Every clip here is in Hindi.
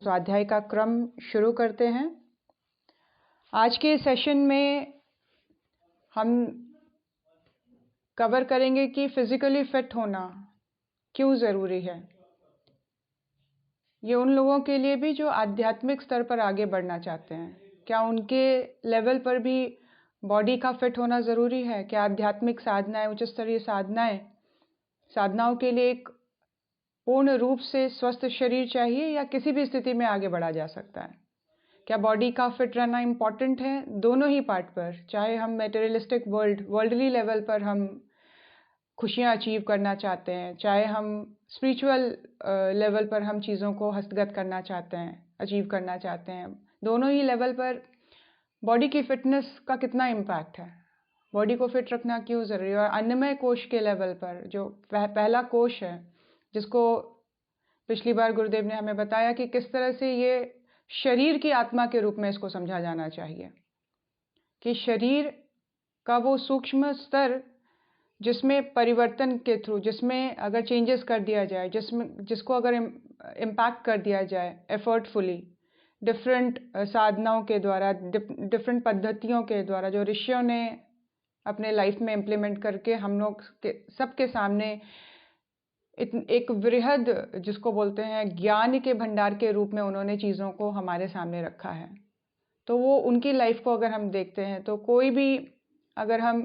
स्वाध्याय का क्रम शुरू करते हैं। आज के सेशन में हम कवर करेंगे कि फिजिकली फिट होना क्यों ज़रूरी है। ये उन लोगों के लिए भी जो आध्यात्मिक स्तर पर आगे बढ़ना चाहते हैं। क्या उनके लेवल पर भी बॉडी का फिट होना ज़रूरी है? क्या आध्यात्मिक साधनाएं, उच्च स्तरीय साधनाओं के लिए एक पूर्ण रूप से स्वस्थ शरीर चाहिए या किसी भी स्थिति में आगे बढ़ा जा सकता है? क्या बॉडी का फिट रहना इम्पॉर्टेंट है? दोनों ही पार्ट पर, चाहे हम मटेरियलिस्टिक वर्ल्डली लेवल पर हम खुशियाँ अचीव करना चाहते हैं, चाहे हम स्पिरिचुअल लेवल पर हम चीज़ों को हस्तगत करना चाहते हैं, अचीव करना चाहते हैं, दोनों ही लेवल पर बॉडी की फिटनेस का कितना इम्पैक्ट है, बॉडी को फिट रखना क्यों ज़रूरी है। और अन्नमय कोश के लेवल पर जो पहला कोश है, जिसको पिछली बार गुरुदेव ने हमें बताया कि किस तरह से ये शरीर की आत्मा के रूप में इसको समझा जाना चाहिए कि शरीर का वो सूक्ष्म स्तर जिसमें परिवर्तन के थ्रू, जिसमें अगर चेंजेस कर दिया जाए, जिसको अगर इम्पैक्ट कर दिया जाए एफर्टफुली, डिफरेंट साधनाओं के द्वारा, डिफरेंट पद्धतियों के द्वारा जो ऋषियों ने अपने लाइफ में इम्प्लीमेंट करके हम लोग सबके सामने एक वृहद, जिसको बोलते हैं ज्ञान के भंडार के रूप में उन्होंने चीज़ों को हमारे सामने रखा है। तो वो उनकी लाइफ को अगर हम देखते हैं तो कोई भी, अगर हम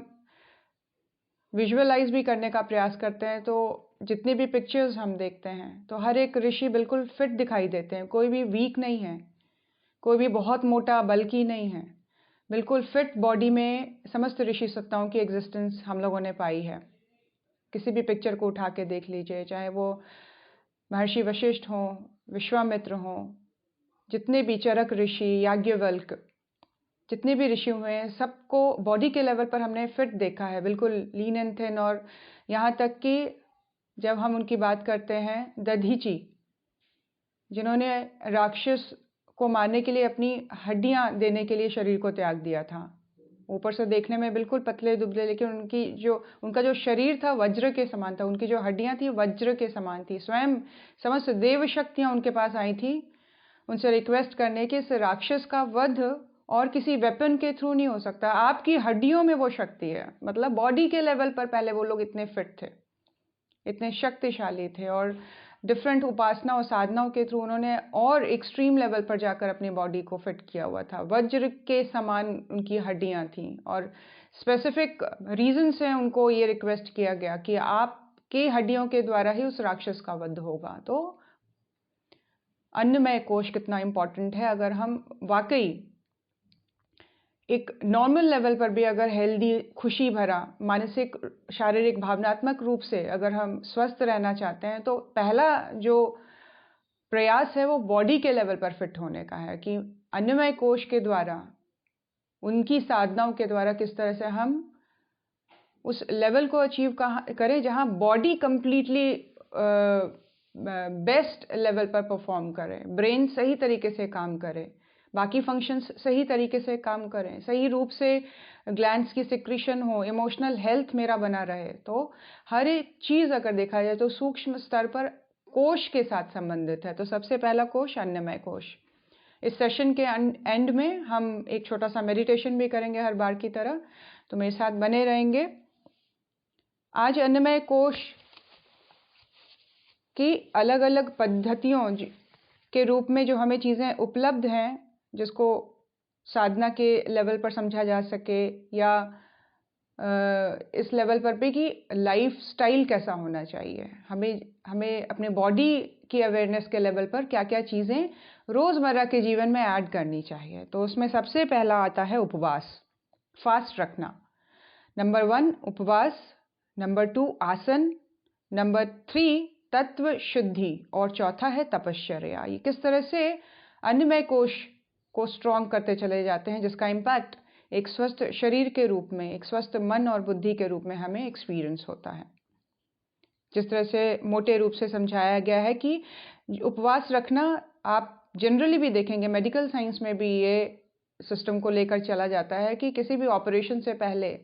विजुअलाइज भी करने का प्रयास करते हैं तो जितनी भी पिक्चर्स हम देखते हैं तो हर एक ऋषि बिल्कुल फिट दिखाई देते हैं। कोई भी वीक नहीं है, कोई भी बहुत मोटा बल्कि नहीं है, बिल्कुल फिट बॉडी में समस्त ऋषि सत्ताओं की एग्जिस्टेंस हम लोगों ने पाई है। किसी भी पिक्चर को उठा के देख लीजिए, चाहे वो महर्षि वशिष्ठ हों, विश्वामित्र हों, जितने भी चरक ऋषि, याज्ञवल्क, जितने भी ऋषि हुए हैं, सबको बॉडी के लेवल पर हमने फिट देखा है, बिल्कुल लीन एंड थिन। और यहाँ तक कि जब हम उनकी बात करते हैं, दधीची, जिन्होंने राक्षस को मारने के लिए अपनी हड्डियाँ देने के लिए शरीर को त्याग दिया था, ऊपर से देखने में बिल्कुल पतले दुबले, लेकिन उनका जो शरीर था वज्र के समान था, उनकी जो हड्डियां थी वज्र के समान थी। स्वयं समस्त देव शक्तियां उनके पास आई थी उनसे रिक्वेस्ट करने कि इस राक्षस का वध और किसी वेपन के थ्रू नहीं हो सकता, आपकी हड्डियों में वो शक्ति है। मतलब बॉडी के लेवल पर पहले वो लोग इतने फिट थे, इतने शक्तिशाली थे, और डिफरेंट उपासना और साधनाओं के थ्रू उन्होंने और एक्सट्रीम लेवल पर जाकर अपनी बॉडी को फिट किया हुआ था। वज्र के समान उनकी हड्डियां थीं, और स्पेसिफिक रीजन से उनको ये रिक्वेस्ट किया गया कि आपकी हड्डियों के द्वारा ही उस राक्षस का वध होगा। तो अन्नमय कोश कितना इम्पोर्टेंट है। अगर हम वाकई एक नॉर्मल लेवल पर भी अगर हेल्दी, खुशी भरा, मानसिक, शारीरिक, भावनात्मक रूप से अगर हम स्वस्थ रहना चाहते हैं तो पहला जो प्रयास है वो बॉडी के लेवल पर फिट होने का है कि अन्नमय कोश के द्वारा, उनकी साधनाओं के द्वारा किस तरह से हम उस लेवल को अचीव करें जहां बॉडी कंप्लीटली बेस्ट लेवल पर परफॉर्म करे, ब्रेन सही तरीके से काम करे, बाकी फंक्शंस सही तरीके से काम करें, सही रूप से ग्लैंड्स की सिक्रीशन हो, इमोशनल हेल्थ मेरा बना रहे। तो हर एक चीज़ अगर देखा जाए तो सूक्ष्म स्तर पर कोश के साथ संबंधित है। तो सबसे पहला कोश अन्नमय कोश। इस सेशन के एंड में हम एक छोटा सा मेडिटेशन भी करेंगे हर बार की तरह, तो मेरे साथ बने रहेंगे। आज अन्नमय कोश की अलग अलग पद्धतियों के रूप में जो हमें चीज़ें उपलब्ध हैं, जिसको साधना के लेवल पर समझा जा सके, या इस लेवल पर भी कि लाइफ स्टाइल कैसा होना चाहिए, हमें अपने बॉडी की अवेयरनेस के लेवल पर क्या क्या चीज़ें रोज़मर्रा के जीवन में ऐड करनी चाहिए। तो उसमें सबसे पहला आता है उपवास, फास्ट रखना। नंबर 1 उपवास, नंबर 2 आसन, नंबर 3 तत्व शुद्धि, और चौथा है तपश्चर्या। ये किस तरह से अन्नमय कोश को स्ट्रॉन्ग करते चले जाते हैं, जिसका इम्पैक्ट एक स्वस्थ शरीर के रूप में, एक स्वस्थ मन और बुद्धि के रूप में हमें एक्सपीरियंस होता है। जिस तरह से मोटे रूप से समझाया गया है कि उपवास रखना, आप जनरली भी देखेंगे मेडिकल साइंस में भी ये सिस्टम को लेकर चला जाता है कि किसी भी ऑपरेशन से पहले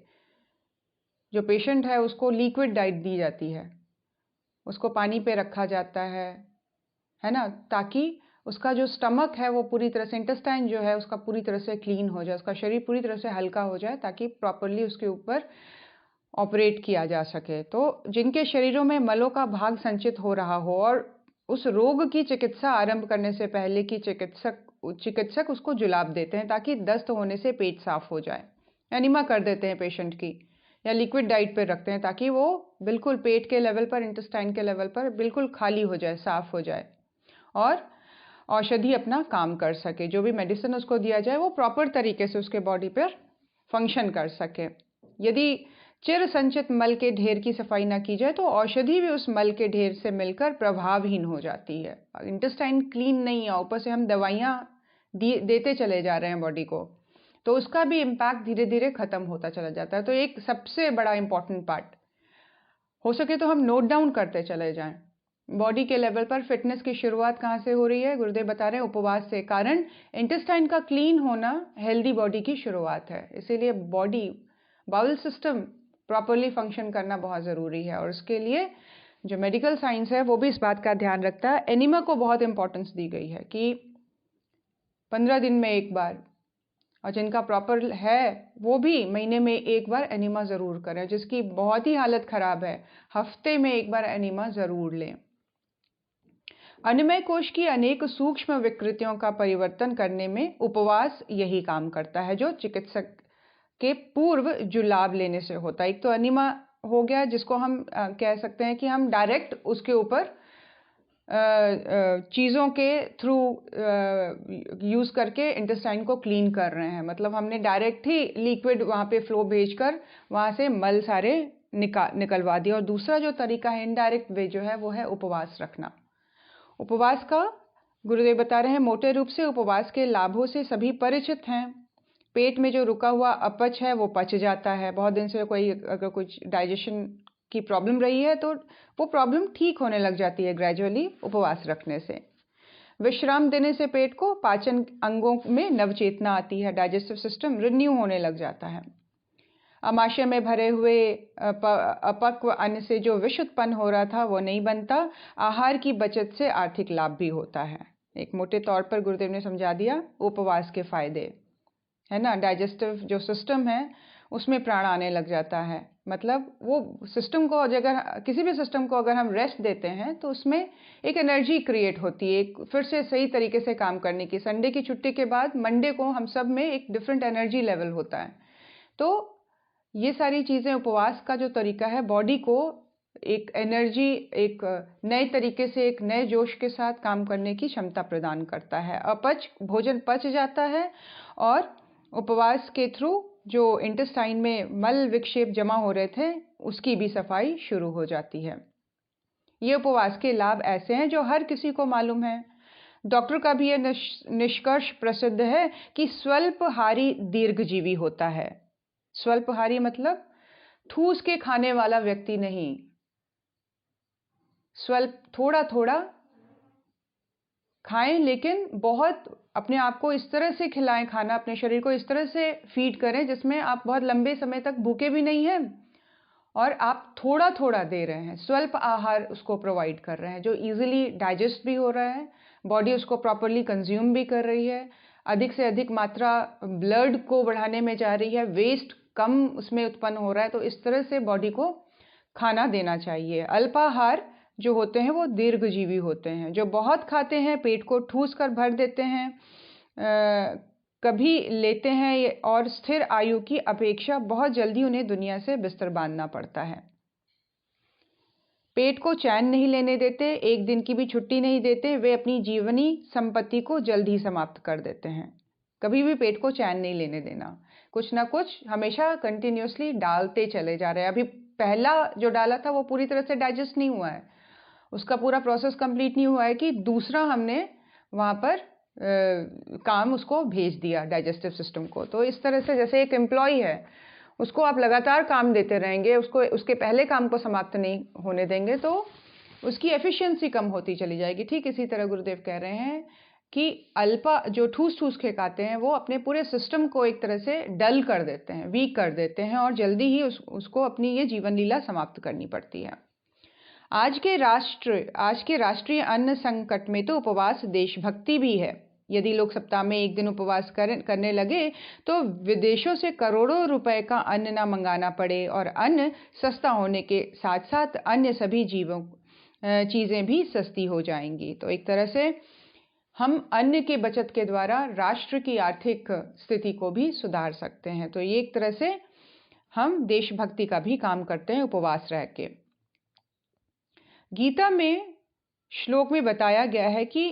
जो पेशेंट है उसको लिक्विड डाइट दी जाती है, उसको पानी पे रखा जाता है ना, ताकि उसका जो स्टमक है वो पूरी तरह से, इंटेस्टाइन जो है उसका पूरी तरह से क्लीन हो जाए, उसका शरीर पूरी तरह से हल्का हो जाए, ताकि प्रॉपरली उसके ऊपर ऑपरेट किया जा सके। तो जिनके शरीरों में मलों का भाग संचित हो रहा हो और उस रोग की चिकित्सा आरंभ करने से पहले की चिकित्सक उसको जुलाब देते हैं ताकि दस्त होने से पेट साफ हो जाए, एनिमा कर देते हैं पेशेंट की, या लिक्विड डाइट पे रखते हैं ताकि वो बिल्कुल पेट के लेवल पर, इंटेस्टाइन के लेवल पर बिल्कुल खाली हो जाए, साफ हो जाए, और औषधि अपना काम कर सके। जो भी मेडिसिन उसको दिया जाए वो प्रॉपर तरीके से उसके बॉडी पर फंक्शन कर सके। यदि चिर संचित मल के ढेर की सफाई ना की जाए तो औषधि भी उस मल के ढेर से मिलकर प्रभावहीन हो जाती है। इंटेस्टाइन क्लीन नहीं है, ऊपर से हम दवाइयाँ देते चले जा रहे हैं बॉडी को, तो उसका भी इम्पैक्ट धीरे धीरे खत्म होता चला जाता है। तो एक सबसे बड़ा इंपॉर्टेंट पार्ट, हो सके तो हम नोट डाउन करते चले जाएं, बॉडी के लेवल पर फिटनेस की शुरुआत कहाँ से हो रही है? गुरुदेव बता रहे हैं उपवास से। कारण इंटेस्टाइन का क्लीन होना हेल्दी बॉडी की शुरुआत है। इसीलिए body, bowel system properly function करना बहुत ज़रूरी है, और उसके लिए जो मेडिकल साइंस है वो भी इस बात का ध्यान रखता है। एनिमा को बहुत इंपॉर्टेंस दी गई है कि 15 दिन में एक बार, और जिनका प्रॉपर है वो भी महीने में एक बार एनिमा ज़रूर करें। जिसकी बहुत ही हालत ख़राब है, हफ्ते में एक बार एनिमा ज़रूर लें। अन्नमय कोश की अनेक सूक्ष्म विकृतियों का परिवर्तन करने में उपवास यही काम करता है, जो चिकित्सक के पूर्व जुलाब लेने से होता है। एक तो अनिमा हो गया, जिसको हम कह सकते हैं कि हम डायरेक्ट उसके ऊपर चीज़ों के थ्रू यूज़ करके इंटेस्टाइन को क्लीन कर रहे हैं। मतलब हमने डायरेक्ट ही लिक्विड वहाँ पे फ्लो भेजकर वहाँ से मल सारे निकलवा दिया। और दूसरा जो तरीका है, इनडायरेक्ट वे जो है, वो है उपवास रखना। उपवास का गुरुदेव बता रहे हैं, मोटे रूप से उपवास के लाभों से सभी परिचित हैं। पेट में जो रुका हुआ अपच है वो पच जाता है। बहुत दिन से अगर कुछ डाइजेशन की प्रॉब्लम रही है तो वो प्रॉब्लम ठीक होने लग जाती है ग्रेजुअली उपवास रखने से। विश्राम देने से पेट को पाचन अंगों में नवचेतना आती है, डाइजेस्टिव सिस्टम रिन्यू होने लग जाता है। आमाशय में भरे हुए अपक्व अन्न से जो विष उत्पन्न हो रहा था वो नहीं बनता। आहार की बचत से आर्थिक लाभ भी होता है। एक मोटे तौर पर गुरुदेव ने समझा दिया उपवास के फायदे, है ना। डाइजेस्टिव जो सिस्टम है उसमें प्राण आने लग जाता है। मतलब वो सिस्टम को, अगर किसी भी सिस्टम को अगर हम रेस्ट देते हैं तो उसमें एक एनर्जी क्रिएट होती है, एक फिर से सही तरीके से काम करने की। संडे की छुट्टी के बाद मंडे को हम सब में एक डिफरेंट एनर्जी लेवल होता है। तो ये सारी चीज़ें, उपवास का जो तरीका है, बॉडी को एक एनर्जी, एक नए तरीके से, एक नए जोश के साथ काम करने की क्षमता प्रदान करता है। अपच भोजन पच जाता है और उपवास के थ्रू जो इंटेस्टाइन में मल विक्षेप जमा हो रहे थे उसकी भी सफाई शुरू हो जाती है। ये उपवास के लाभ ऐसे हैं जो हर किसी को मालूम है। डॉक्टर का भी यह निष्कर्ष प्रसिद्ध है कि स्वल्पहारी दीर्घजीवी होता है। स्वल्पहारी मतलब ठूस के खाने वाला व्यक्ति नहीं, स्वल्प, थोड़ा थोड़ा खाएं, लेकिन बहुत अपने आप को इस तरह से खिलाएं, खाना अपने शरीर को इस तरह से फीड करें जिसमें आप बहुत लंबे समय तक भूखे भी नहीं हैं और आप थोड़ा थोड़ा दे रहे हैं। स्वल्प आहार उसको प्रोवाइड कर रहे हैं जो इजीली डाइजेस्ट भी हो रहा है, बॉडी उसको प्रॉपरली कंज्यूम भी कर रही है, अधिक से अधिक मात्रा ब्लड को बढ़ाने में जा रही है, वेस्ट कम उसमें उत्पन्न हो रहा है। तो इस तरह से बॉडी को खाना देना चाहिए। अल्पाहार जो होते हैं वो दीर्घजीवी होते हैं, जो बहुत खाते हैं, पेट को ठूस कर भर देते हैं, कभी लेते हैं, और स्थिर आयु की अपेक्षा बहुत जल्दी उन्हें दुनिया से बिस्तर बांधना पड़ता है। पेट को चैन नहीं लेने देते, एक दिन की भी छुट्टी नहीं देते, वे अपनी जीवनी संपत्ति को जल्द ही समाप्त कर देते हैं। कभी भी पेट को चैन नहीं लेने देना, कुछ ना कुछ हमेशा कंटिन्यूसली डालते चले जा रहे हैं। अभी पहला जो डाला था वो पूरी तरह से डाइजेस्ट नहीं हुआ है, उसका पूरा प्रोसेस कंप्लीट नहीं हुआ है कि दूसरा हमने वहाँ पर काम उसको भेज दिया डाइजेस्टिव सिस्टम को। तो इस तरह से जैसे एक एम्प्लॉय है, उसको आप लगातार काम देते रहेंगे, उसको उसके पहले काम को समाप्त नहीं होने देंगे तो उसकी एफिशिएंसी कम होती चली जाएगी। ठीक इसी तरह गुरुदेव कह रहे हैं कि अल्पा जो ठूस ठूस के खाते हैं वो अपने पूरे सिस्टम को एक तरह से डल कर देते हैं, वीक कर देते हैं, और जल्दी ही उसको अपनी ये जीवन लीला समाप्त करनी पड़ती है। आज के राष्ट्रीय अन्न संकट में तो उपवास देशभक्ति भी है। यदि लोग सप्ताह में एक दिन उपवास करने लगे तो विदेशों से करोड़ों रुपए का अन्न ना मंगाना पड़े और अन्न सस्ता होने के साथ साथ अन्य सभी चीज़ें भी सस्ती हो जाएंगी। तो एक तरह से हम अन्न के बचत के द्वारा राष्ट्र की आर्थिक स्थिति को भी सुधार सकते हैं। तो ये एक तरह से हम देशभक्ति का भी काम करते हैं उपवास रह के। गीता में श्लोक में बताया गया है कि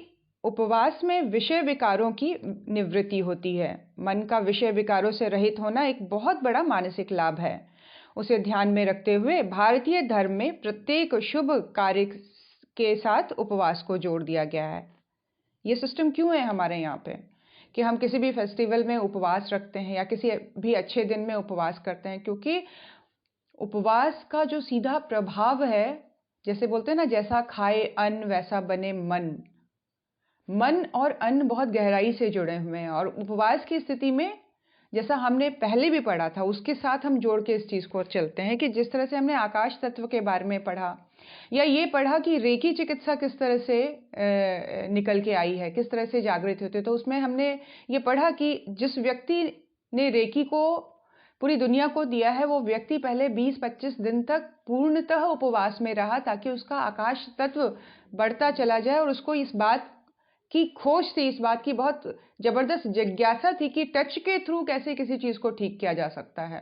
उपवास में विषय विकारों की निवृत्ति होती है। मन का विषय विकारों से रहित होना एक बहुत बड़ा मानसिक लाभ है। उसे ध्यान में रखते हुए भारतीय धर्म में प्रत्येक शुभ कार्य के साथ उपवास को जोड़ दिया गया है। ये सिस्टम क्यों है हमारे यहाँ पे कि हम किसी भी फेस्टिवल में उपवास रखते हैं या किसी भी अच्छे दिन में उपवास करते हैं? क्योंकि उपवास का जो सीधा प्रभाव है, जैसे बोलते हैं ना, जैसा खाए अन्न वैसा बने मन। मन और अन्न बहुत गहराई से जुड़े हुए हैं और उपवास की स्थिति में, जैसा हमने पहले भी पढ़ा था, उसके साथ हम जोड़ के इस चीज़ को चलते हैं कि जिस तरह से हमने आकाश तत्व के बारे में पढ़ा या ये पढ़ा कि रेकी चिकित्सा किस तरह से निकल के आई है, किस तरह से जागृत होते, तो उसमें हमने ये पढ़ा कि जिस व्यक्ति ने रेकी को पूरी दुनिया को दिया है, वो व्यक्ति पहले 20-25 दिन तक पूर्णतः उपवास में रहा ताकि उसका आकाश तत्व बढ़ता चला जाए और उसको इस बात की खोज थी, इस बात की बहुत जबरदस्त जिज्ञासा थी कि टच के थ्रू कैसे किसी चीज़ को ठीक किया जा सकता है,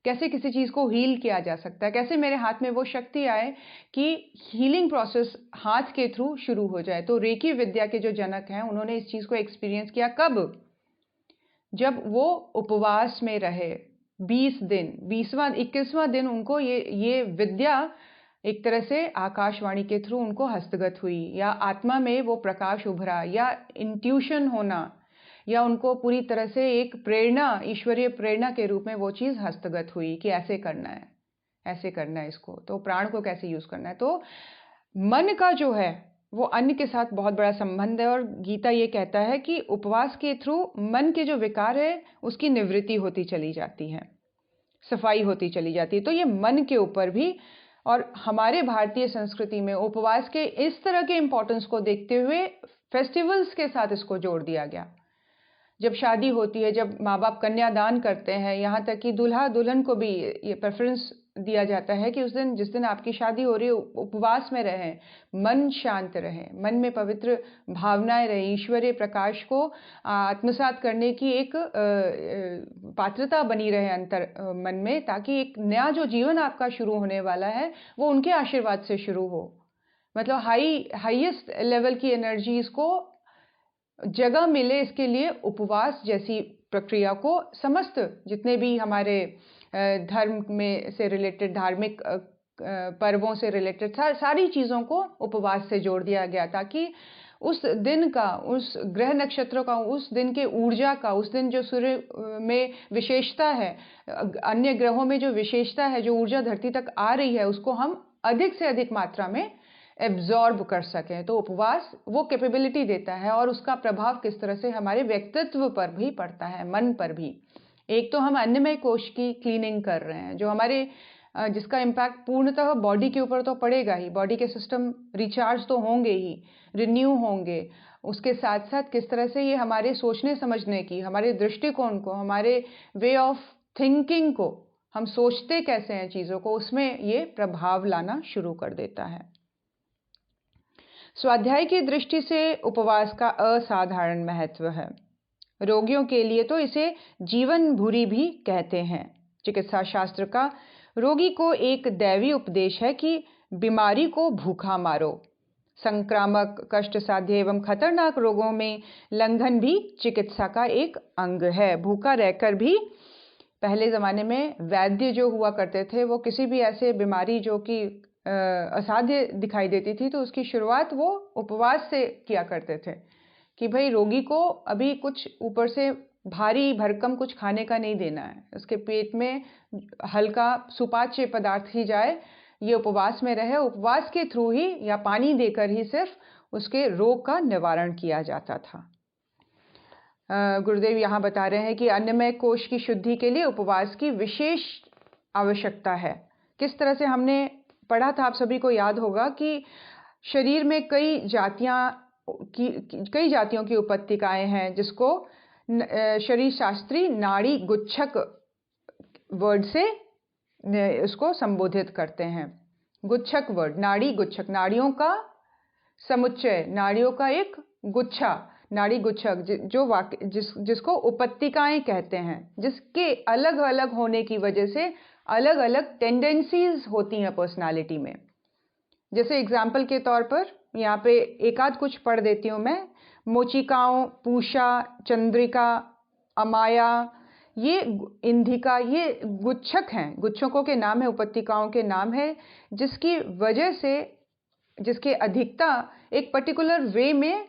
कैसे किसी चीज़ को हील किया जा सकता है, कैसे मेरे हाथ में वो शक्ति आए कि हीलिंग प्रोसेस हाथ के थ्रू शुरू हो जाए। तो रेकी विद्या के जो जनक हैं उन्होंने इस चीज़ को एक्सपीरियंस किया। कब? जब वो उपवास में रहे 20 दिन, 21वां दिन उनको ये विद्या एक तरह से आकाशवाणी के थ्रू उनको हस्तगत हुई, या आत्मा में वो प्रकाश उभरा, या इंट्यूशन होना, या उनको पूरी तरह से एक प्रेरणा, ईश्वरीय प्रेरणा के रूप में वो चीज़ हस्तगत हुई कि ऐसे करना है, ऐसे करना है इसको, तो प्राण को कैसे यूज़ करना है। तो मन का जो है वो अन्न के साथ बहुत बड़ा संबंध है और गीता ये कहता है कि उपवास के थ्रू मन के जो विकार है उसकी निवृत्ति होती चली जाती है, सफाई होती चली जाती है। तो ये मन के ऊपर भी, और हमारे भारतीय संस्कृति में उपवास के इस तरह के इम्पोर्टेंस को देखते हुए फेस्टिवल्स के साथ इसको जोड़ दिया गया। जब शादी होती है, जब माँ बाप कन्यादान करते हैं, यहाँ तक कि दूल्हा दुल्हन को भी ये प्रेफरेंस दिया जाता है कि उस दिन, जिस दिन आपकी शादी हो रही है, उपवास में रहें, मन शांत रहे, मन में पवित्र भावनाएं रहे, ईश्वरीय प्रकाश को आत्मसात करने की एक पात्रता बनी रहे अंतर मन में, ताकि एक नया जो जीवन आपका शुरू होने वाला है वो उनके आशीर्वाद से शुरू हो। मतलब हाईएस्ट लेवल की एनर्जीज को जगह मिले, इसके लिए उपवास जैसी प्रक्रिया को समस्त जितने भी हमारे धर्म में से रिलेटेड, धार्मिक पर्वों से रिलेटेड सारी चीज़ों को उपवास से जोड़ दिया गया, ताकि उस दिन का, उस ग्रह नक्षत्रों का, उस दिन के ऊर्जा का, उस दिन जो सूर्य में विशेषता है, अन्य ग्रहों में जो विशेषता है, जो ऊर्जा धरती तक आ रही है, उसको हम अधिक से अधिक मात्रा में एब्जॉर्ब कर सकें। तो उपवास वो कैपेबिलिटी देता है और उसका प्रभाव किस तरह से हमारे व्यक्तित्व पर भी पड़ता है, मन पर भी। एक तो हम अन्नमय कोश की क्लीनिंग कर रहे हैं, जो हमारे जिसका इम्पैक्ट पूर्णतः बॉडी के ऊपर तो पड़ेगा ही, बॉडी के सिस्टम रिचार्ज तो होंगे ही, रिन्यू होंगे। उसके साथ साथ किस तरह से ये हमारे सोचने समझने की, हमारे दृष्टिकोण को, हमारे वे ऑफ थिंकिंग को, हम सोचते कैसे हैं चीज़ों को, उसमें ये प्रभाव लाना शुरू कर देता है। स्वाध्याय की दृष्टि से उपवास का असाधारण महत्व है। रोगियों के लिए तो इसे जीवन भूरि भी कहते हैं। चिकित्सा शास्त्र का रोगी को एक दैवी उपदेश है कि बीमारी को भूखा मारो। संक्रामक, कष्ट साध्य एवं खतरनाक रोगों में लंघन भी चिकित्सा का एक अंग है। भूखा रहकर भी, पहले ज़माने में वैद्य जो हुआ करते थे, वो किसी भी ऐसे बीमारी जो कि असाध्य दिखाई देती थी, तो उसकी शुरुआत वो उपवास से किया करते थे कि भाई रोगी को अभी कुछ ऊपर से भारी भरकम कुछ खाने का नहीं देना है, उसके पेट में हल्का सुपाच्य पदार्थ ही जाए, ये उपवास में रहे। उपवास के थ्रू ही या पानी देकर ही सिर्फ उसके रोग का निवारण किया जाता था। गुरुदेव यहाँ बता रहे हैं कि अन्नमय कोश की शुद्धि के लिए उपवास की विशेष आवश्यकता है। किस तरह से हमने पढ़ा था, आप सभी को याद होगा कि शरीर में कई जातियों की उपत्तिकाएं हैं, जिसको शरीर शास्त्री नाड़ी गुच्छक वर्ड से उसको संबोधित करते हैं। गुच्छक वर्ड, नाड़ी गुच्छक, नाड़ियों का समुच्चय, नाड़ियों का एक गुच्छा, नाड़ी गुच्छक, जिसको उपत्तिकाएं कहते हैं, जिसके अलग अलग होने की वजह से अलग अलग टेंडेंसीज होती हैं पर्सनालिटी में। जैसे एग्जाम्पल के तौर पर यहाँ पे एक आध कुछ पढ़ देती हूँ मैं। मोचिकाओं, पूषा, चंद्रिका, अमाया, ये इंधिका, ये गुच्छक हैं, गुच्छकों के नाम है, उपत्तिकाओं के नाम है, जिसकी वजह से, जिसकी अधिकता एक पर्टिकुलर वे में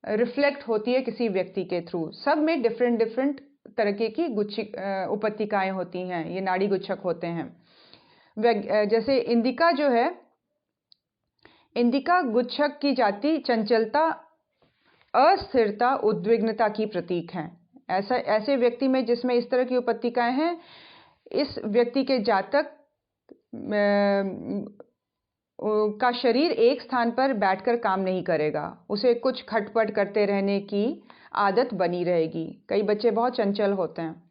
रिफ्लेक्ट होती है किसी व्यक्ति के थ्रू। सब में डिफरेंट डिफरेंट तरह की उपत्तिकाएं होती हैं, ये नाड़ी गुच्छक होते हैं। जैसे इंदिका जो है, इंदिका गुच्छक की जाति चंचलता, अस्थिरता, उद्विग्नता की प्रतीक है। ऐसे व्यक्ति में जिसमें इस तरह की उपत्तिकाएं हैं, इस व्यक्ति के जातक का शरीर एक स्थान पर बैठकर काम नहीं करेगा, उसे कुछ खटपट करते रहने की आदत बनी रहेगी। कई बच्चे बहुत चंचल होते हैं,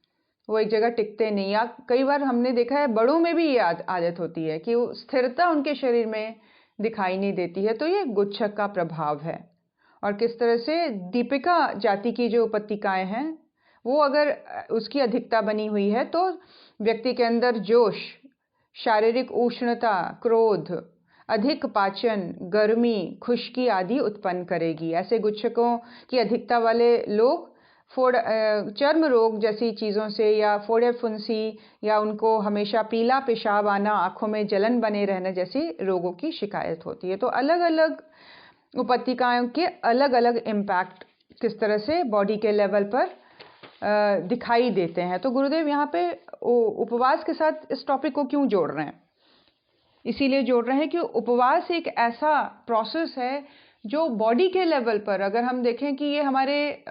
वो एक जगह टिकते नहीं, या कई बार हमने देखा है बड़ों में भी ये आदत होती है कि स्थिरता उनके शरीर में दिखाई नहीं देती है। तो ये गुच्छक का प्रभाव है। और किस तरह से दीपिका जाति की जो उपत्तिकाएं हैं, वो अगर उसकी अधिकता बनी हुई है तो व्यक्ति के अंदर जोश, शारीरिक उष्णता, क्रोध, अधिक पाचन, गर्मी, खुश्की आदि उत्पन्न करेगी। ऐसे गुच्छकों की अधिकता वाले लोग चर्म रोग जैसी चीज़ों से, या फोड़े फुंसी, या उनको हमेशा पीला पेशाब आना, आँखों में जलन बने रहने जैसी रोगों की शिकायत होती है। तो अलग अलग उपत्तिकाओं के अलग अलग इम्पैक्ट किस तरह से बॉडी के लेवल पर दिखाई देते हैं। तो गुरुदेव यहाँ पे उपवास के साथ इस टॉपिक को क्यों जोड़ रहे हैं? इसीलिए जोड़ रहे हैं कि उपवास एक ऐसा प्रोसेस है जो बॉडी के लेवल पर, अगर हम देखें कि ये हमारे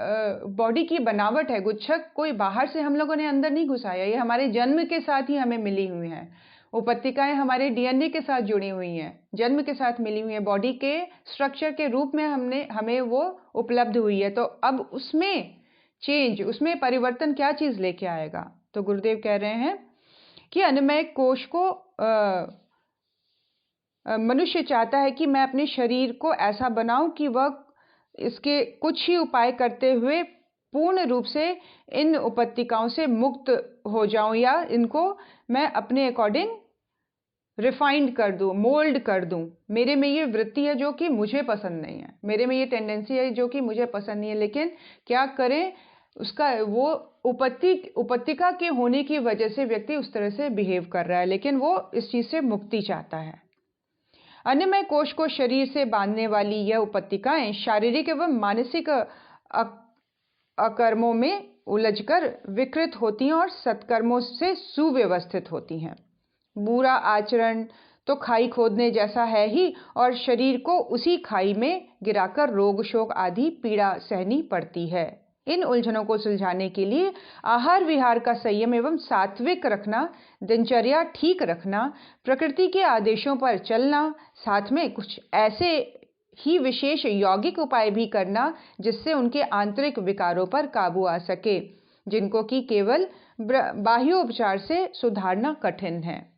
बॉडी की बनावट है, गुच्छक कोई बाहर से हम लोगों ने अंदर नहीं घुसाया, ये हमारे जन्म के साथ ही हमें मिली हुई हैं। उपत्तिकाएं हमारे डीएनए के साथ जुड़ी हुई हैं, जन्म के साथ मिली हुई हैं, बॉडी के स्ट्रक्चर के रूप में हमें वो उपलब्ध हुई है। तो अब उसमें चेंज, उसमें परिवर्तन क्या चीज़ लेके आएगा? तो गुरुदेव कह रहे हैं कि अन्नमय कोश को मनुष्य चाहता है कि मैं अपने शरीर को ऐसा बनाऊं कि वह इसके कुछ ही उपाय करते हुए पूर्ण रूप से इन उपत्तिकाओं से मुक्त हो जाऊं, या इनको मैं अपने अकॉर्डिंग रिफाइंड कर दूं, मोल्ड कर दूं। मेरे में ये वृत्ति है जो कि मुझे पसंद नहीं है, मेरे में ये टेंडेंसी है जो कि मुझे पसंद नहीं है, लेकिन क्या करें, उसका वो उपत्तिका के होने की वजह से व्यक्ति उस तरह से बिहेव कर रहा है, लेकिन वो इस चीज़ से मुक्ति चाहता है। अन्नमय कोश को शरीर से बांधने वाली यह उपत्तिकाएं शारीरिक एवं मानसिक अकर्मों में उलझकर विकृत होती हैं और सत्कर्मों से सुव्यवस्थित होती हैं। बुरा आचरण तो खाई खोदने जैसा है ही, और शरीर को उसी खाई में गिराकर रोग शोक आदि पीड़ा सहनी पड़ती है। इन उलझनों को सुलझाने के लिए आहार विहार का संयम एवं सात्विक रखना, दिनचर्या ठीक रखना, प्रकृति के आदेशों पर चलना, साथ में कुछ ऐसे ही विशेष यौगिक उपाय भी करना जिससे उनके आंतरिक विकारों पर काबू आ सके, जिनको कि केवल बाह्योपचार से सुधारना कठिन है।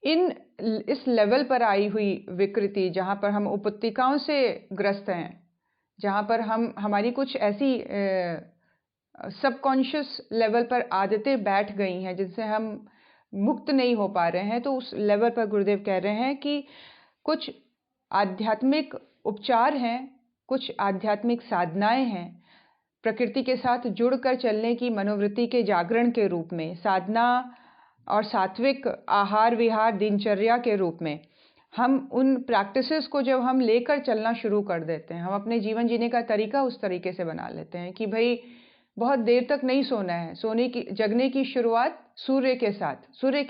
इस लेवल पर आई हुई विकृति, जहाँ पर हम उपत्तिकाओं से ग्रस्त हैं, जहाँ पर हमारी कुछ ऐसी सबकॉन्शियस लेवल पर आदतें बैठ गई हैं जिनसे हम मुक्त नहीं हो पा रहे हैं, तो उस लेवल पर गुरुदेव कह रहे हैं कि कुछ आध्यात्मिक उपचार हैं, कुछ आध्यात्मिक साधनाएं हैं, प्रकृति के साथ जुड़कर चलने की मनोवृत्ति के जागरण के रूप में, साधना और सात्विक आहार विहार दिनचर्या के रूप में हम उन प्रैक्टिसेस को जब हम लेकर चलना शुरू कर देते हैं, हम अपने जीवन जीने का तरीका उस तरीके से बना लेते हैं कि भाई बहुत देर तक नहीं सोना है, जगने की शुरुआत सूर्य के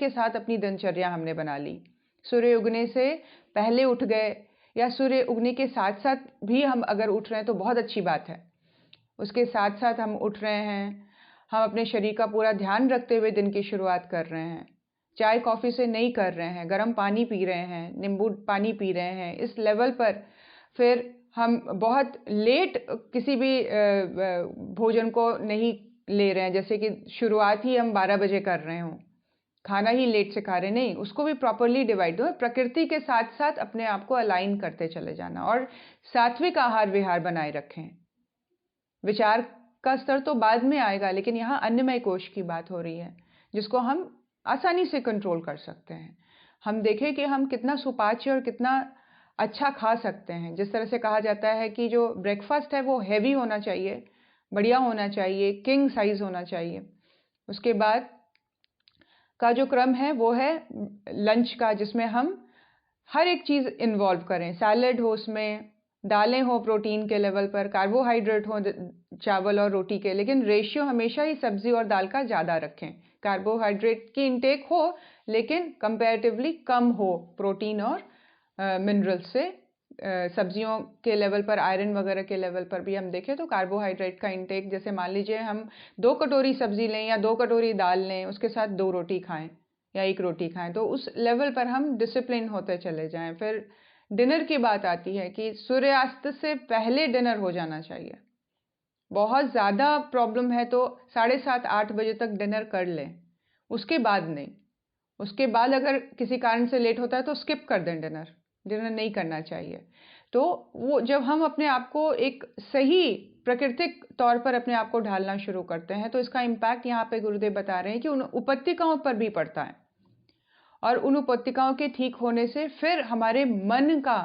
साथ अपनी दिनचर्या हमने बना ली। सूर्य उगने से पहले उठ गए, या सूर्य उगने के साथ साथ भी हम अगर उठ रहे हैं तो बहुत अच्छी बात है, उसके साथ साथ हम उठ रहे हैं, हम अपने शरीर का पूरा ध्यान रखते हुए दिन की शुरुआत कर रहे हैं। चाय कॉफ़ी से नहीं कर रहे हैं, गर्म पानी पी रहे हैं, नींबू पानी पी रहे हैं, इस लेवल पर फिर हम बहुत लेट किसी भी भोजन को नहीं ले रहे हैं, जैसे कि शुरुआत ही हम 12 बजे कर रहे हों, खाना ही लेट से खा रहे, नहीं, उसको भी प्रॉपरली डिवाइड दो, प्रकृति के साथ साथ अपने आप को अलाइन करते चले जाना और सात्विक आहार विहार बनाए रखें। विचार का स्तर तो बाद में आएगा, लेकिन यहाँ अन्नमय कोश की बात हो रही है जिसको हम आसानी से कंट्रोल कर सकते हैं। हम देखें कि हम कितना सुपाच्य और कितना अच्छा खा सकते हैं। जिस तरह से कहा जाता है कि जो ब्रेकफास्ट है वो हैवी होना चाहिए, बढ़िया होना चाहिए, किंग साइज होना चाहिए। उसके बाद का जो क्रम है वो है लंच का, जिसमें हम हर एक चीज़ इन्वॉल्व करें, सैलेड हो, उसमें दालें हो प्रोटीन के लेवल पर, कार्बोहाइड्रेट हो चावल और रोटी के, लेकिन रेशियो हमेशा ही सब्जी और दाल का ज़्यादा रखें। कार्बोहाइड्रेट की इंटेक हो लेकिन कंपैरेटिवली कम हो प्रोटीन और मिनरल्स से। सब्जियों के लेवल पर, आयरन वगैरह के लेवल पर भी हम देखें तो कार्बोहाइड्रेट का इंटेक, जैसे मान लीजिए हम 2 कटोरी सब्जी लें या 2 कटोरी दाल लें, उसके साथ 2 रोटी खाएं या 1 रोटी खाएं, तो उस लेवल पर हम डिसिप्लिन होते चले जाएं। फिर डिनर की बात आती है कि सूर्यास्त से पहले डिनर हो जाना चाहिए। बहुत ज़्यादा प्रॉब्लम है तो 7:30-8 बजे तक डिनर कर लें, उसके बाद नहीं। उसके बाद अगर किसी कारण से लेट होता है तो स्किप कर दें, डिनर नहीं करना चाहिए। तो वो जब हम अपने आप को एक सही प्राकृतिक तौर पर अपने आप को ढालना शुरू करते हैं तो इसका इम्पैक्ट यहाँ पे गुरुदेव बता रहे हैं कि उन उपत्तिकाओं पर भी पड़ता है, और उन उपत्तिकाओं के ठीक होने से फिर हमारे मन का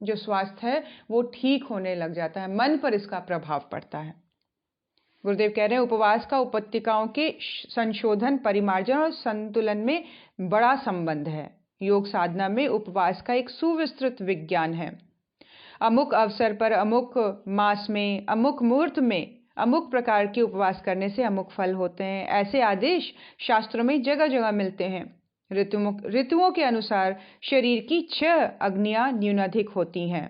जो स्वास्थ्य है वो ठीक होने लग जाता है, मन पर इसका प्रभाव पड़ता है। गुरुदेव कह रहे हैं उपवास का उपत्तिकाओं के संशोधन, परिमार्जन और संतुलन में बड़ा संबंध है। योग साधना में उपवास का एक सुविस्तृत विज्ञान है। अमुक अवसर पर, अमुक मास में, अमुक मुहूर्त में अमुक प्रकार के उपवास करने से अमुक फल होते हैं, ऐसे आदेश शास्त्रों में जगह जगह मिलते हैं। ऋतुओं के अनुसार शरीर की 6 अग्नियां न्यूनाधिक होती हैं।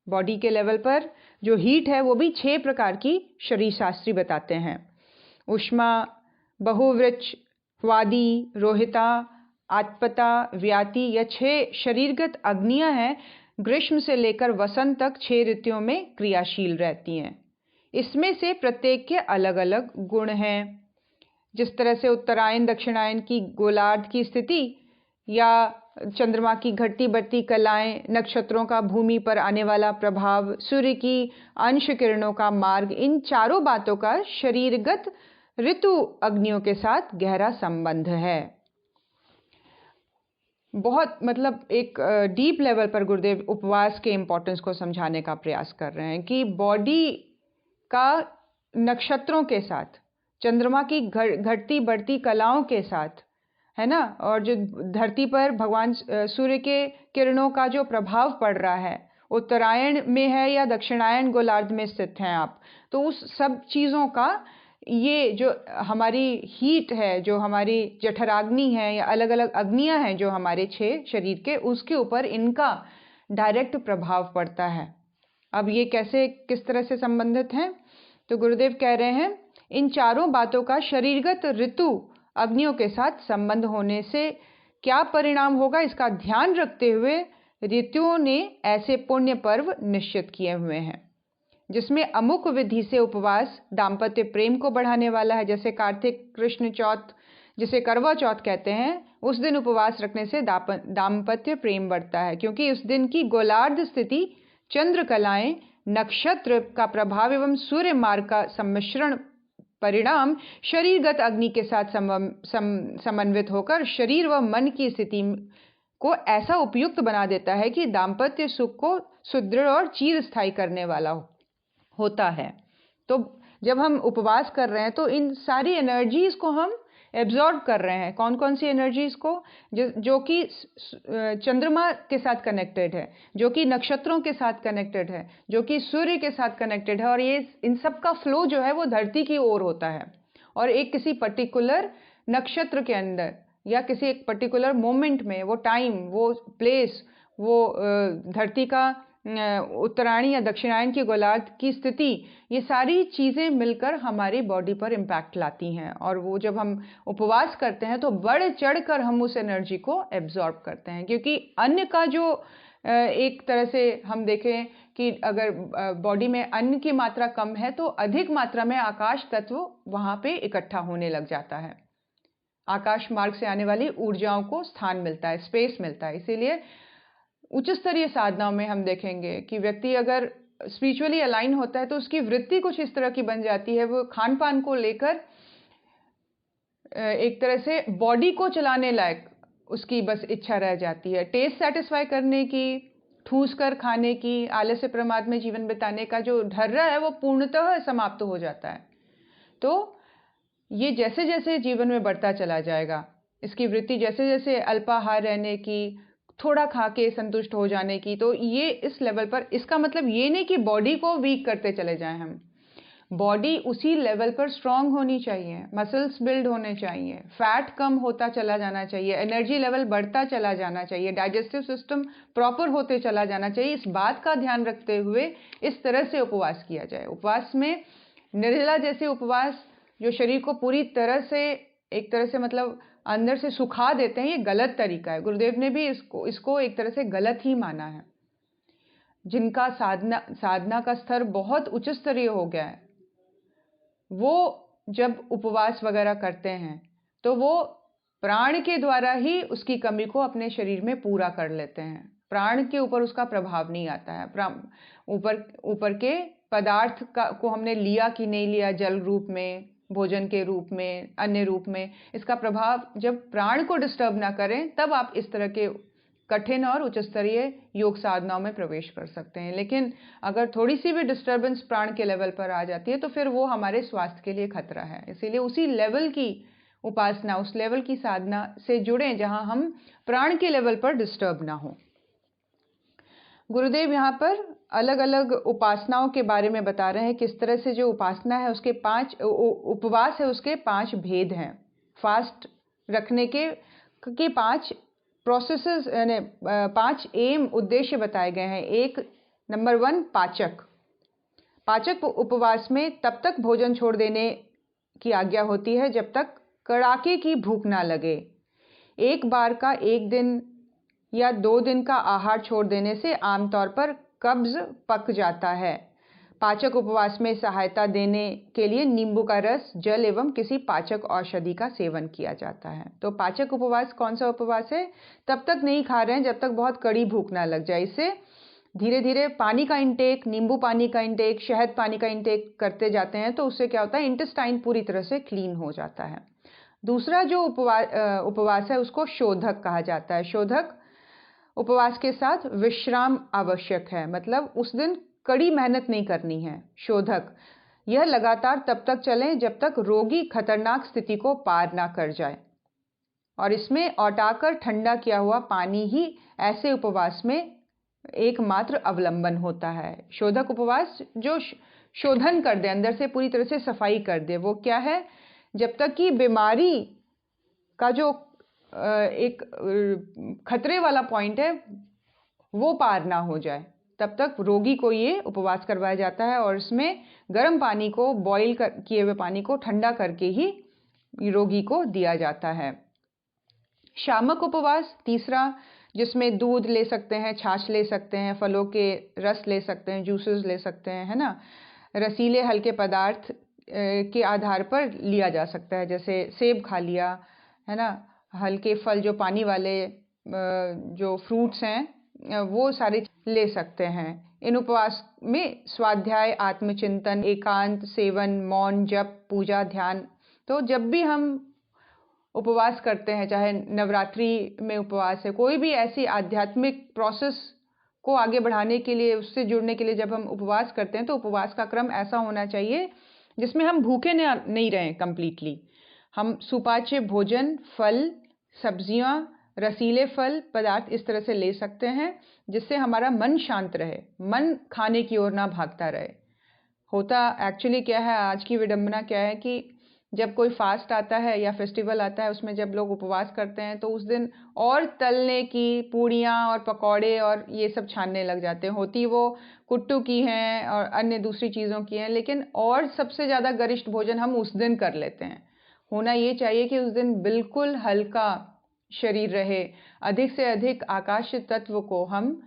बॉडी के लेवल पर जो हीट है वो भी 6 प्रकार की शरीर शास्त्री बताते हैं। उष्मा, बहुवृक्ष, वादी, रोहिता, आत्पता, व्याति, यह 6 शरीरगत अग्नियां हैं। ग्रीष्म से लेकर वसंत तक 6 ऋतुओं में क्रियाशील रहती हैं। इसमें से प्रत्येक के अलग अलग गुण हैं। जिस तरह से उत्तरायण दक्षिणायन की गोलार्ध की स्थिति या चंद्रमा की घटती बढ़ती कलाएं, नक्षत्रों का भूमि पर आने वाला प्रभाव, सूर्य की अंश किरणों का मार्ग, इन चारों बातों का शरीरगत ऋतु अग्नियों के साथ गहरा संबंध है। बहुत मतलब एक डीप लेवल पर गुरुदेव उपवास के इम्पोर्टेंस को समझाने का प्रयास कर रहे हैं कि बॉडी का नक्षत्रों के साथ, चंद्रमा की घटती बढ़ती कलाओं के साथ, है ना, और जो धरती पर भगवान सूर्य के किरणों का जो प्रभाव पड़ रहा है, उत्तरायण में है या दक्षिणायन गोलार्ध में स्थित हैं आप, तो उस सब चीज़ों का ये जो हमारी हीट है, जो हमारी जठराग्नि है या अलग अलग अग्नियां हैं जो हमारे 6 शरीर के, उसके ऊपर इनका डायरेक्ट प्रभाव पड़ता है। अब ये कैसे, किस तरह से संबंधित हैं? तो गुरुदेव कह रहे हैं इन चारों बातों का शरीरगत ऋतु अग्नियों के साथ संबंध होने से क्या परिणाम होगा, इसका ध्यान रखते हुए ऋतुओं ने ऐसे पुण्य पर्व निश्चित किए हुए हैं जिसमें अमुक विधि से उपवास दाम्पत्य प्रेम को बढ़ाने वाला है। जैसे कार्तिक कृष्ण चौथ, जिसे करवा चौथ कहते हैं, उस दिन उपवास रखने से दाम्पत्य प्रेम बढ़ता है, क्योंकि उस दिन की गोलार्ध स्थिति, चंद्र कलाएं, नक्षत्र का प्रभाव एवं सूर्य मार्ग का सम्मिश्रण परिणाम शरीरगत अग्नि के साथ समन्वित होकर शरीर व मन की स्थिति को ऐसा उपयुक्त बना देता है कि दाम्पत्य सुख को सुदृढ़ और चिरस्थायी करने वाला होता है। तो जब हम उपवास कर रहे हैं तो इन सारी एनर्जीज को हम एब्जॉर्ब कर रहे हैं। कौन कौन सी एनर्जीज को? जो कि चंद्रमा के साथ कनेक्टेड है, जो कि नक्षत्रों के साथ कनेक्टेड है, जो कि सूर्य के साथ कनेक्टेड है, और ये इन सब का फ्लो जो है वो धरती की ओर होता है, और एक किसी पर्टिकुलर नक्षत्र के अंदर या किसी एक पर्टिकुलर मोमेंट में वो टाइम, वो प्लेस, वो धरती का उत्तरायण या दक्षिणायन की गोलार्ध की स्थिति, ये सारी चीज़ें मिलकर हमारी बॉडी पर इम्पैक्ट लाती हैं। और वो जब हम उपवास करते हैं तो बढ़ चढ़ कर हम उस एनर्जी को एब्जॉर्ब करते हैं, क्योंकि अन्न का जो एक तरह से हम देखें कि अगर बॉडी में अन्न की मात्रा कम है तो अधिक मात्रा में आकाश तत्व वहाँ पे इकट्ठा होने लग जाता है। आकाश मार्ग से आने वाली ऊर्जाओं को स्थान मिलता है, स्पेस मिलता है। इसीलिए उच्च स्तरीय साधनाओं में हम देखेंगे कि व्यक्ति अगर स्पिरिचुअली अलाइन होता है तो उसकी वृत्ति कुछ इस तरह की बन जाती है, वो खान पान को लेकर एक तरह से बॉडी को चलाने लायक उसकी बस इच्छा रह जाती है। टेस्ट सेटिस्फाई करने की, ठूस कर खाने की, आलस्य प्रमाद में जीवन बिताने का जो ढर्रा है वो पूर्णतः समाप्त हो जाता है। तो ये जैसे जैसे जीवन में बढ़ता चला जाएगा, इसकी वृत्ति जैसे जैसे अल्पाहार रहने की, थोड़ा खा के संतुष्ट हो जाने की, तो ये इस लेवल पर, इसका मतलब ये नहीं कि बॉडी को वीक करते चले जाएं हम। बॉडी उसी लेवल पर स्ट्रांग होनी चाहिए, मसल्स बिल्ड होने चाहिए, फैट कम होता चला जाना चाहिए, एनर्जी लेवल बढ़ता चला जाना चाहिए, डाइजेस्टिव सिस्टम प्रॉपर होते चला जाना चाहिए। इस बात का ध्यान रखते हुए इस तरह से उपवास किया जाए। उपवास में निर्जला जैसे उपवास जो शरीर को पूरी तरह से एक तरह से मतलब अंदर से सुखा देते हैं, ये गलत तरीका है। गुरुदेव ने भी इसको एक तरह से गलत ही माना है। जिनका साधना का स्तर बहुत उच्च स्तरीय हो गया है, वो जब उपवास वगैरह करते हैं तो वो प्राण के द्वारा ही उसकी कमी को अपने शरीर में पूरा कर लेते हैं। प्राण के ऊपर उसका प्रभाव नहीं आता है। ऊपर के पदार्थ को हमने लिया कि नहीं लिया, जल रूप में, भोजन के रूप में, अन्य रूप में, इसका प्रभाव जब प्राण को डिस्टर्ब ना करें तब आप इस तरह के कठिन और उच्च स्तरीय योग साधनाओं में प्रवेश कर सकते हैं। लेकिन अगर थोड़ी सी भी डिस्टर्बेंस प्राण के लेवल पर आ जाती है तो फिर वो हमारे स्वास्थ्य के लिए खतरा है। इसीलिए उसी लेवल की उपासना, उस लेवल की साधना से जुड़ें जहां हम प्राण के लेवल पर डिस्टर्ब ना हो। गुरुदेव यहाँ पर अलग अलग उपासनाओं के बारे में बता रहे हैं, किस तरह से जो उपासना है उसके 5 उपवास है उसके 5 भेद हैं। फास्ट रखने के 5 प्रोसेसेस यानी 5 एम उद्देश्य बताए गए हैं। नंबर 1 पाचक उपवास में तब तक भोजन छोड़ देने की आज्ञा होती है जब तक कड़ाके की भूख ना लगे। एक बार का 1 दिन या 2 दिन का आहार छोड़ देने से आमतौर पर कब्ज पक जाता है। पाचक उपवास में सहायता देने के लिए नींबू का रस, जल एवं किसी पाचक औषधि का सेवन किया जाता है। तो पाचक उपवास कौन सा उपवास है? तब तक नहीं खा रहे हैं जब तक बहुत कड़ी भूख ना लग जाए। इससे धीरे धीरे पानी का इंटेक, नींबू पानी का इंटेक, शहद पानी का इंटेक करते जाते हैं तो उससे क्या होता है, इंटेस्टाइन पूरी तरह से क्लीन हो जाता है। दूसरा जो उपवास है उसको शोधक कहा जाता है। शोधक उपवास के साथ विश्राम आवश्यक है, मतलब उस दिन कड़ी मेहनत नहीं करनी है। शोधक यह लगातार तब तक चले जब तक रोगी खतरनाक स्थिति को पार ना कर जाए, और इसमें औटाकर ठंडा किया हुआ पानी ही ऐसे उपवास में एकमात्र अवलंबन होता है। शोधक उपवास जो शोधन कर दे, अंदर से पूरी तरह से सफाई कर दे, वो क्या है? जब तक कि बीमारी का जो एक खतरे वाला पॉइंट है वो पार ना हो जाए, तब तक रोगी को ये उपवास करवाया जाता है। और इसमें गर्म पानी को, बॉईल किए हुए पानी को ठंडा करके ही रोगी को दिया जाता है। शामक उपवास तीसरा, जिसमें दूध ले सकते हैं, छाछ ले सकते हैं, फलों के रस ले सकते हैं, जूसेस ले सकते हैं, है ना। रसीले हल्के पदार्थ के आधार पर लिया जा सकता है, जैसे सेब खा लिया, है ना। हल्के फल जो पानी वाले जो फ्रूट्स हैं वो सारे ले सकते हैं। इन उपवास में स्वाध्याय, आत्मचिंतन, एकांत, सेवन, मौन, जप, पूजा, ध्यान। तो जब भी हम उपवास करते हैं, चाहे नवरात्रि में उपवास है, कोई भी ऐसी आध्यात्मिक प्रोसेस को आगे बढ़ाने के लिए, उससे जुड़ने के लिए जब हम उपवास करते हैं तो उपवास का क्रम ऐसा होना चाहिए जिसमें हम भूखे नहीं रहें कंप्लीटली। हम सुपाच्य भोजन, फल, सब्जियां, रसीले फल पदार्थ इस तरह से ले सकते हैं जिससे हमारा मन शांत रहे, मन खाने की ओर ना भागता रहे। होता एक्चुअली क्या है, आज की विडंबना क्या है कि जब कोई फास्ट आता है या फेस्टिवल आता है, उसमें जब लोग उपवास करते हैं तो उस दिन और तलने की पूड़ियाँ और पकौड़े और ये सब छानने लग जाते हैं। होती वो कुट्टू की हैं और अन्य दूसरी चीज़ों की हैं, लेकिन और सबसे ज़्यादा गरिष्ठ भोजन हम उस दिन कर लेते हैं। होना ये चाहिए कि उस दिन बिल्कुल हल्का शरीर रहे, अधिक से अधिक आकाश तत्व को हम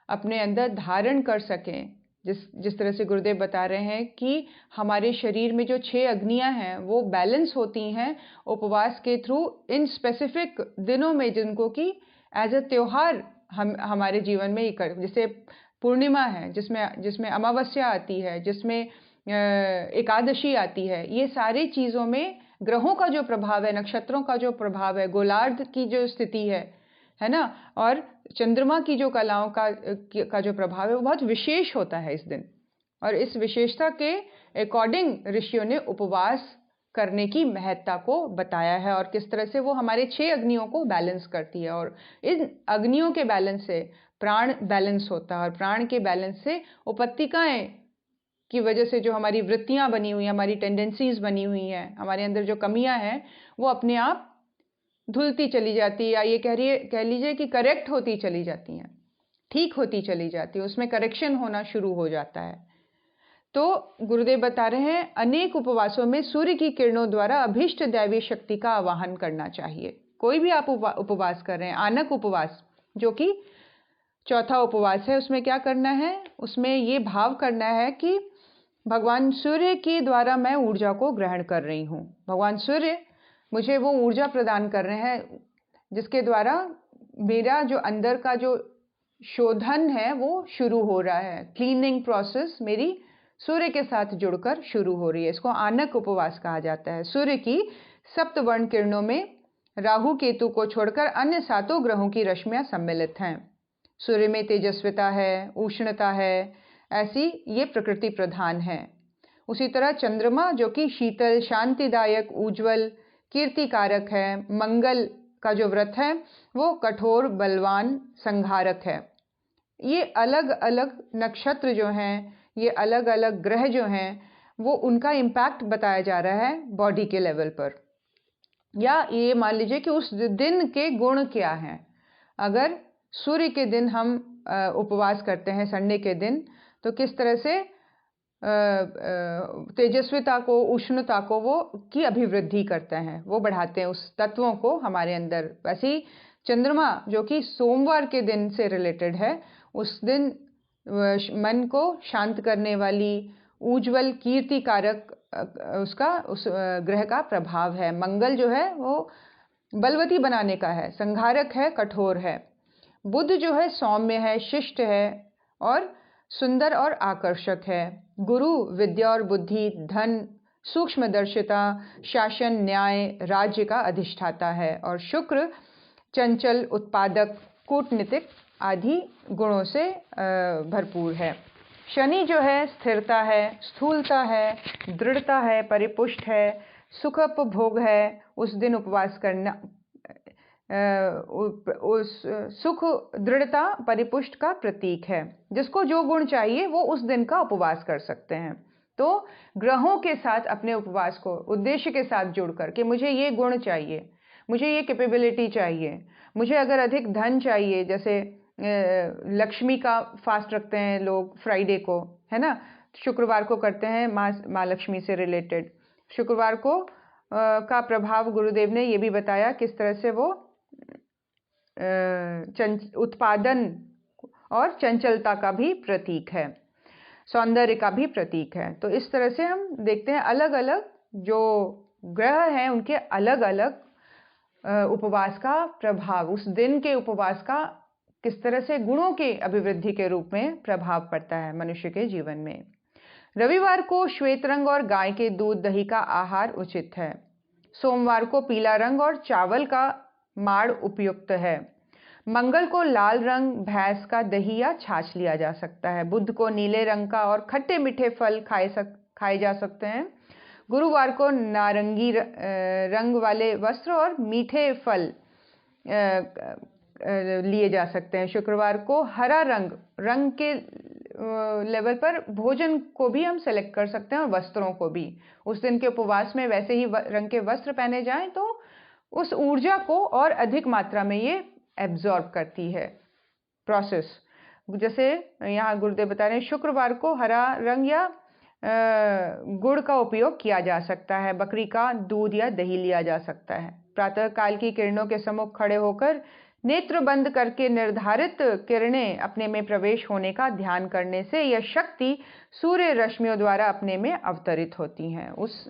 अपने अंदर धारण कर सकें। जिस तरह से गुरुदेव बता रहे हैं कि हमारे शरीर में जो 6 अग्नियाँ हैं वो बैलेंस होती हैं उपवास के थ्रू इन स्पेसिफिक दिनों में, जिनको कि एज अ त्योहार हम हमारे जीवन में जैसे पूर्णिमा है, जिसमें अमावस्या आती है, जिसमें एकादशी आती है। ये सारी चीज़ों में ग्रहों का जो प्रभाव है, नक्षत्रों का जो प्रभाव है, गोलार्ध की जो स्थिति है ना, और चंद्रमा की जो कलाओं का जो प्रभाव है वो बहुत विशेष होता है इस दिन। और इस विशेषता के अकॉर्डिंग ऋषियों ने उपवास करने की महत्ता को बताया है और किस तरह से वो हमारे 6 अग्नियों को बैलेंस करती है। और इन अग्नियों के बैलेंस से प्राण बैलेंस होता है और प्राण के बैलेंस से उपत्तिकाएं की वजह से जो हमारी वृत्तियां बनी हुई हैं, हमारी टेंडेंसीज बनी हुई हैं, हमारे अंदर जो कमियां हैं वो अपने आप धुलती चली जाती है, या ये कह लीजिए कि करेक्ट होती चली जाती हैं, ठीक होती चली जाती है, उसमें करेक्शन होना शुरू हो जाता है। तो गुरुदेव बता रहे हैं अनेक उपवासों में सूर्य की किरणों द्वारा अभीष्ट दैवी शक्ति का आवाहन करना चाहिए। कोई भी आप उपवास कर रहे हैं, आनक उपवास जो कि चौथा उपवास है, उसमें क्या करना है? उसमें ये भाव करना है कि भगवान सूर्य के द्वारा मैं ऊर्जा को ग्रहण कर रही हूँ। भगवान सूर्य मुझे वो ऊर्जा प्रदान कर रहे हैं जिसके द्वारा मेरा जो अंदर का जो शोधन है वो शुरू हो रहा है। क्लीनिंग प्रोसेस मेरी सूर्य के साथ जुड़कर शुरू हो रही है। इसको आनक उपवास कहा जाता है। सूर्य की सप्तवर्ण किरणों में राहु केतु को छोड़कर अन्य 7 ग्रहों की रश्मियां सम्मिलित हैं। सूर्य में तेजस्विता है, उष्णता है, ऐसी ये प्रकृति प्रधान है। उसी तरह चंद्रमा जो कि शीतल, शांतिदायक, उज्जवल, कीर्तिकारक है। मंगल का जो व्रत है वो कठोर, बलवान, संहारक है। ये अलग अलग नक्षत्र जो हैं, ये अलग अलग ग्रह जो हैं, वो उनका इम्पैक्ट बताया जा रहा है बॉडी के लेवल पर। या ये मान लीजिए कि उस दिन के गुण क्या हैं। अगर सूर्य के दिन हम उपवास करते हैं संडे के दिन, तो किस तरह से तेजस्विता को, उष्णता को वो की अभिवृद्धि करते हैं, वो बढ़ाते हैं उस तत्वों को हमारे अंदर। वैसे ही चंद्रमा जो कि सोमवार के दिन से रिलेटेड है, उस दिन मन को शांत करने वाली, उज्जवल, कीर्तिकारक उस ग्रह का प्रभाव है। मंगल जो है वो बलवती बनाने का है, संहारक है, कठोर है। बुध जो है सौम्य है, शिष्ट है और सुंदर और आकर्षक है। गुरु विद्या और बुद्धि, धन, सूक्ष्मदर्शिता, शासन, न्याय, राज्य का अधिष्ठाता है। और शुक्र चंचल, उत्पादक, कूटनीतिक आदि गुणों से भरपूर है। शनि जो है स्थिरता है, स्थूलता है, दृढ़ता है, परिपुष्ट है, सुखोपभोग है। उस दिन उपवास करना उस सुख, दृढ़ता, परिपुष्ट का प्रतीक है। जिसको जो गुण चाहिए वो उस दिन का उपवास कर सकते हैं। तो ग्रहों के साथ अपने उपवास को उद्देश्य के साथ जुड़कर कि मुझे ये गुण चाहिए, मुझे ये कैपेबिलिटी चाहिए, मुझे अगर अधिक धन चाहिए, जैसे लक्ष्मी का फास्ट रखते हैं लोग फ्राइडे को, है ना, शुक्रवार को करते हैं माँ लक्ष्मी से रिलेटेड। शुक्रवार को का प्रभाव गुरुदेव ने ये भी बताया किस तरह से वो उत्पादन और चंचलता का भी प्रतीक है, सौंदर्य का भी प्रतीक है। तो इस तरह से हम देखते हैं अलग अलग जो ग्रह हैं उनके अलग अलग उपवास का प्रभाव, उस दिन के उपवास का किस तरह से गुणों के अभिवृद्धि के रूप में प्रभाव पड़ता है मनुष्य के जीवन में। रविवार को श्वेत रंग और गाय के दूध दही का आहार उचित है। सोमवार को पीला रंग और चावल का माड़ उपयुक्त है। मंगल को लाल रंग, भैंस का दही या छाछ लिया जा सकता है। बुध को नीले रंग का और खट्टे मीठे फल खाए जा सकते हैं। गुरुवार को नारंगी रंग वाले वस्त्र और मीठे फल लिए जा सकते हैं। शुक्रवार को हरा रंग के लेवल पर भोजन को भी हम सेलेक्ट कर सकते हैं और वस्त्रों को भी। उस दिन के उपवास में वैसे ही रंग के वस्त्र पहने जाएं तो उस ऊर्जा को और अधिक मात्रा में ये एब्जॉर्ब करती है प्रोसेस। जैसे यहाँ गुरुदेव बता रहे हैं, शुक्रवार को हरा रंग या गुड़ का उपयोग किया जा सकता है। बकरी का दूध या दही लिया जा सकता है। प्रातः काल की किरणों के सम्मुख खड़े होकर नेत्र बंद करके निर्धारित किरणें अपने में प्रवेश होने का ध्यान करने से यह शक्ति सूर्य रश्मियों द्वारा अपने में अवतरित होती हैं। उस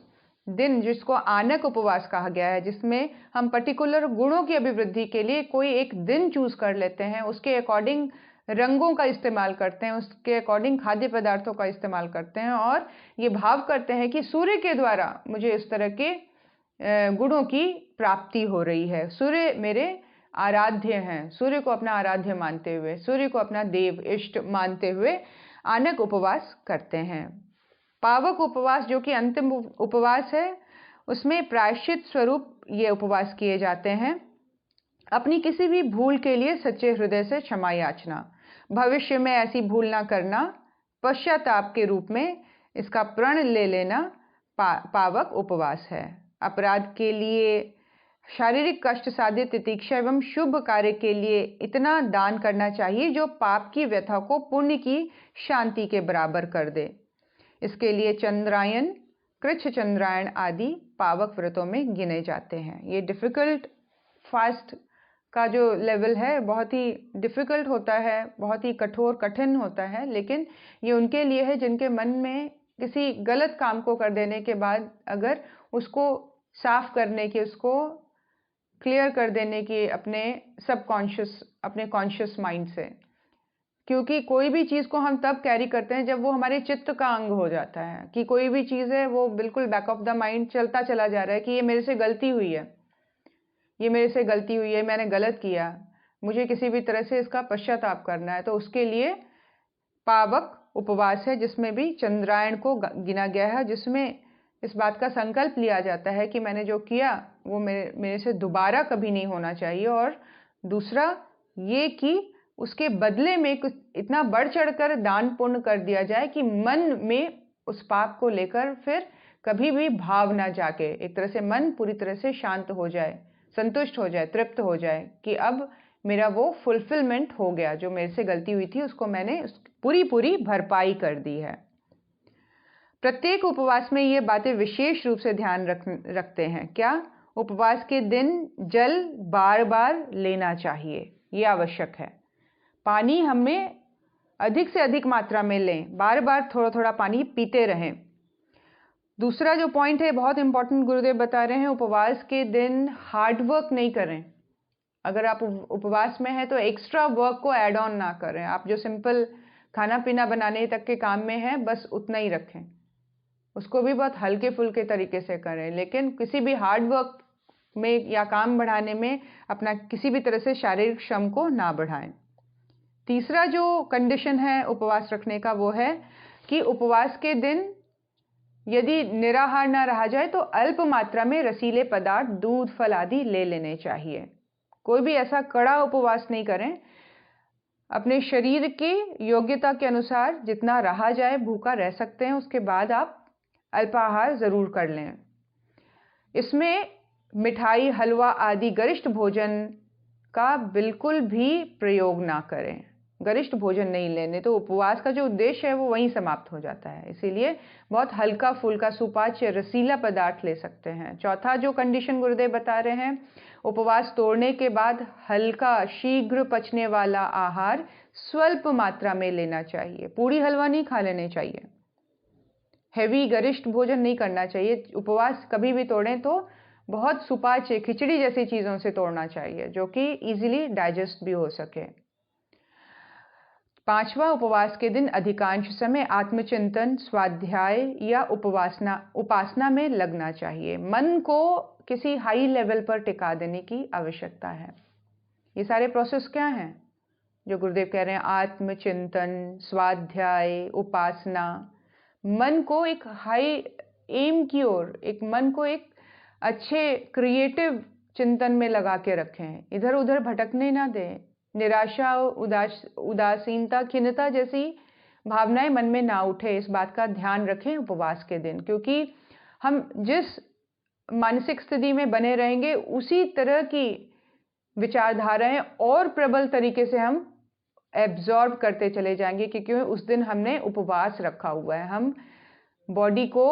दिन जिसको आनक उपवास कहा गया है, जिसमें हम पर्टिकुलर गुणों की अभिवृद्धि के लिए कोई एक दिन चूज कर लेते हैं, उसके अकॉर्डिंग रंगों का इस्तेमाल करते हैं, उसके अकॉर्डिंग खाद्य पदार्थों का इस्तेमाल करते हैं और ये भाव करते हैं कि सूर्य के द्वारा मुझे इस तरह के गुणों की प्राप्ति हो रही है। सूर्य मेरे आराध्य हैं। सूर्य को अपना आराध्य मानते हुए, सूर्य को अपना देव इष्ट मानते हुए आनक उपवास करते हैं। पावक उपवास जो कि अंतिम उपवास है, उसमें प्रायश्चित स्वरूप ये उपवास किए जाते हैं। अपनी किसी भी भूल के लिए सच्चे हृदय से क्षमा याचना, भविष्य में ऐसी भूल ना करना, पश्चाताप के रूप में इसका प्रण ले लेना पावक उपवास है। अपराध के लिए, शारीरिक कष्ट साध्य तितिक्षा एवं शुभ कार्य के लिए इतना दान करना चाहिए जो पाप की व्यथा को पुण्य की शांति के बराबर कर दे। इसके लिए चंद्रायन, कृच्छ चंद्रायन आदि पावक व्रतों में गिने जाते हैं। ये डिफिकल्ट फास्ट का जो लेवल है बहुत ही डिफिकल्ट होता है, बहुत ही कठोर कठिन होता है, लेकिन ये उनके लिए है जिनके मन में किसी गलत काम को कर देने के बाद अगर उसको साफ करने की, उसको क्लियर कर देने की अपने सबकॉन्शियस, अपने कॉन्शियस माइंड से, क्योंकि कोई भी चीज़ को हम तब कैरी करते हैं जब वो हमारे चित्त का अंग हो जाता है, कि कोई भी चीज़ है वो बिल्कुल बैक ऑफ द माइंड चलता चला जा रहा है कि ये मेरे से गलती हुई है, ये मेरे से गलती हुई है, मैंने गलत किया, मुझे किसी भी तरह से इसका पश्चाताप करना है। तो उसके लिए पावक उपवास है जिसमें भी चंद्रायन को गिना गया है, जिसमें इस बात का संकल्प लिया जाता है कि मैंने जो किया वो मेरे से दोबारा कभी नहीं होना चाहिए। और दूसरा ये कि उसके बदले में कुछ इतना बढ़ चढ़कर दान पुण्य कर दिया जाए कि मन में उस पाप को लेकर फिर कभी भी भाव ना जाके, एक तरह से मन पूरी तरह से शांत हो जाए, संतुष्ट हो जाए, तृप्त हो जाए कि अब मेरा वो फुलफिलमेंट हो गया, जो मेरे से गलती हुई थी उसको मैंने पूरी भरपाई कर दी है। प्रत्येक उपवास में ये बातें विशेष रूप से ध्यान रखते हैं। क्या? उपवास के दिन जल बार बार लेना चाहिए, ये आवश्यक है। पानी हमें अधिक से अधिक मात्रा में लें, बार बार थोड़ा थोड़ा पानी पीते रहें। दूसरा जो पॉइंट है बहुत इंपॉर्टेंट गुरुदेव बता रहे हैं, उपवास के दिन हार्ड वर्क नहीं करें। अगर आप उपवास में हैं तो एक्स्ट्रा वर्क को ऐड ऑन ना करें। आप जो सिंपल खाना पीना बनाने तक के काम में है बस उतना ही रखें, उसको भी बहुत हल्के फुल्के तरीके से करें, लेकिन किसी भी हार्ड वर्क में या काम बढ़ाने में अपना किसी भी तरह से शारीरिक श्रम को ना बढ़ाएं। तीसरा जो कंडीशन है उपवास रखने का वो है कि उपवास के दिन यदि निराहार ना रहा जाए तो अल्प मात्रा में रसीले पदार्थ, दूध, फल आदि ले लेने चाहिए। कोई भी ऐसा कड़ा उपवास नहीं करें। अपने शरीर की योग्यता के अनुसार जितना रहा जाए भूखा रह सकते हैं, उसके बाद आप अल्पाहार जरूर कर लें। इसमें मिठाई, हलवा आदि गरिष्ठ भोजन का बिल्कुल भी प्रयोग ना करें। गरिष्ठ भोजन नहीं लेने तो उपवास का जो उद्देश्य है वो वहीं समाप्त हो जाता है। इसीलिए बहुत हल्का फुल्का सुपाच्य रसीला पदार्थ ले सकते हैं। चौथा जो कंडीशन गुरुदेव बता रहे हैं, उपवास तोड़ने के बाद हल्का शीघ्र पचने वाला आहार स्वल्प मात्रा में लेना चाहिए। पूरी हलवा नहीं खा लेने चाहिए, हैवी गरिष्ठ भोजन नहीं करना चाहिए। उपवास कभी भी तोड़ें तो बहुत सुपाच्य खिचड़ी जैसी चीज़ों से तोड़ना चाहिए जो कि इजीली डाइजेस्ट भी हो सके। पांचवा, उपवास के दिन अधिकांश समय आत्मचिंतन, स्वाध्याय या उपासना में लगना चाहिए। मन को किसी हाई लेवल पर टिका देने की आवश्यकता है। ये सारे प्रोसेस क्या हैं जो गुरुदेव कह रहे हैं? आत्मचिंतन, स्वाध्याय, उपासना। मन को एक हाई एम की ओर, एक मन को एक अच्छे क्रिएटिव चिंतन में लगा के रखें, इधर उधर भटकने ना दें। निराशा, उदासीनता, खिन्नता जैसी भावनाएं मन में ना उठे, इस बात का ध्यान रखें उपवास के दिन, क्योंकि हम जिस मानसिक स्थिति में बने रहेंगे उसी तरह की विचारधाराएं और प्रबल तरीके से हम एब्जॉर्ब करते चले जाएंगे, क्योंकि उस दिन हमने उपवास रखा हुआ है। हम बॉडी को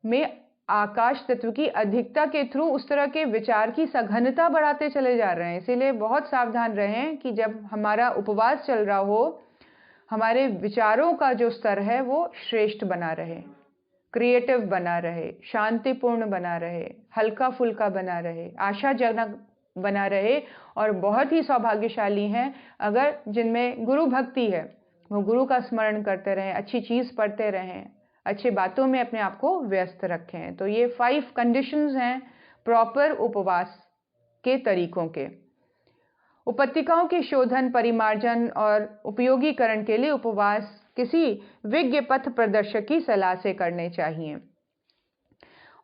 में आकाश तत्व की अधिकता के थ्रू उस तरह के विचार की सघनता बढ़ाते चले जा रहे हैं। इसीलिए बहुत सावधान रहें कि जब हमारा उपवास चल रहा हो, हमारे विचारों का जो स्तर है वो श्रेष्ठ बना रहे, क्रिएटिव बना रहे, शांतिपूर्ण बना रहे, हल्का फुल्का बना रहे, आशाजनक बना रहे। और बहुत ही सौभाग्यशाली हैं अगर जिनमें गुरु भक्ति है, वो गुरु का स्मरण करते रहें, अच्छी चीज़ पढ़ते रहें, अच्छी बातों में अपने आप को व्यस्त रखें। तो ये 5 कंडीशंस हैं प्रॉपर उपवास के तरीकों के। उपत्तिकाओं के शोधन, परिमार्जन और उपयोगीकरण के लिए उपवास किसी विज्ञ पथ प्रदर्शक की सलाह से करने चाहिए।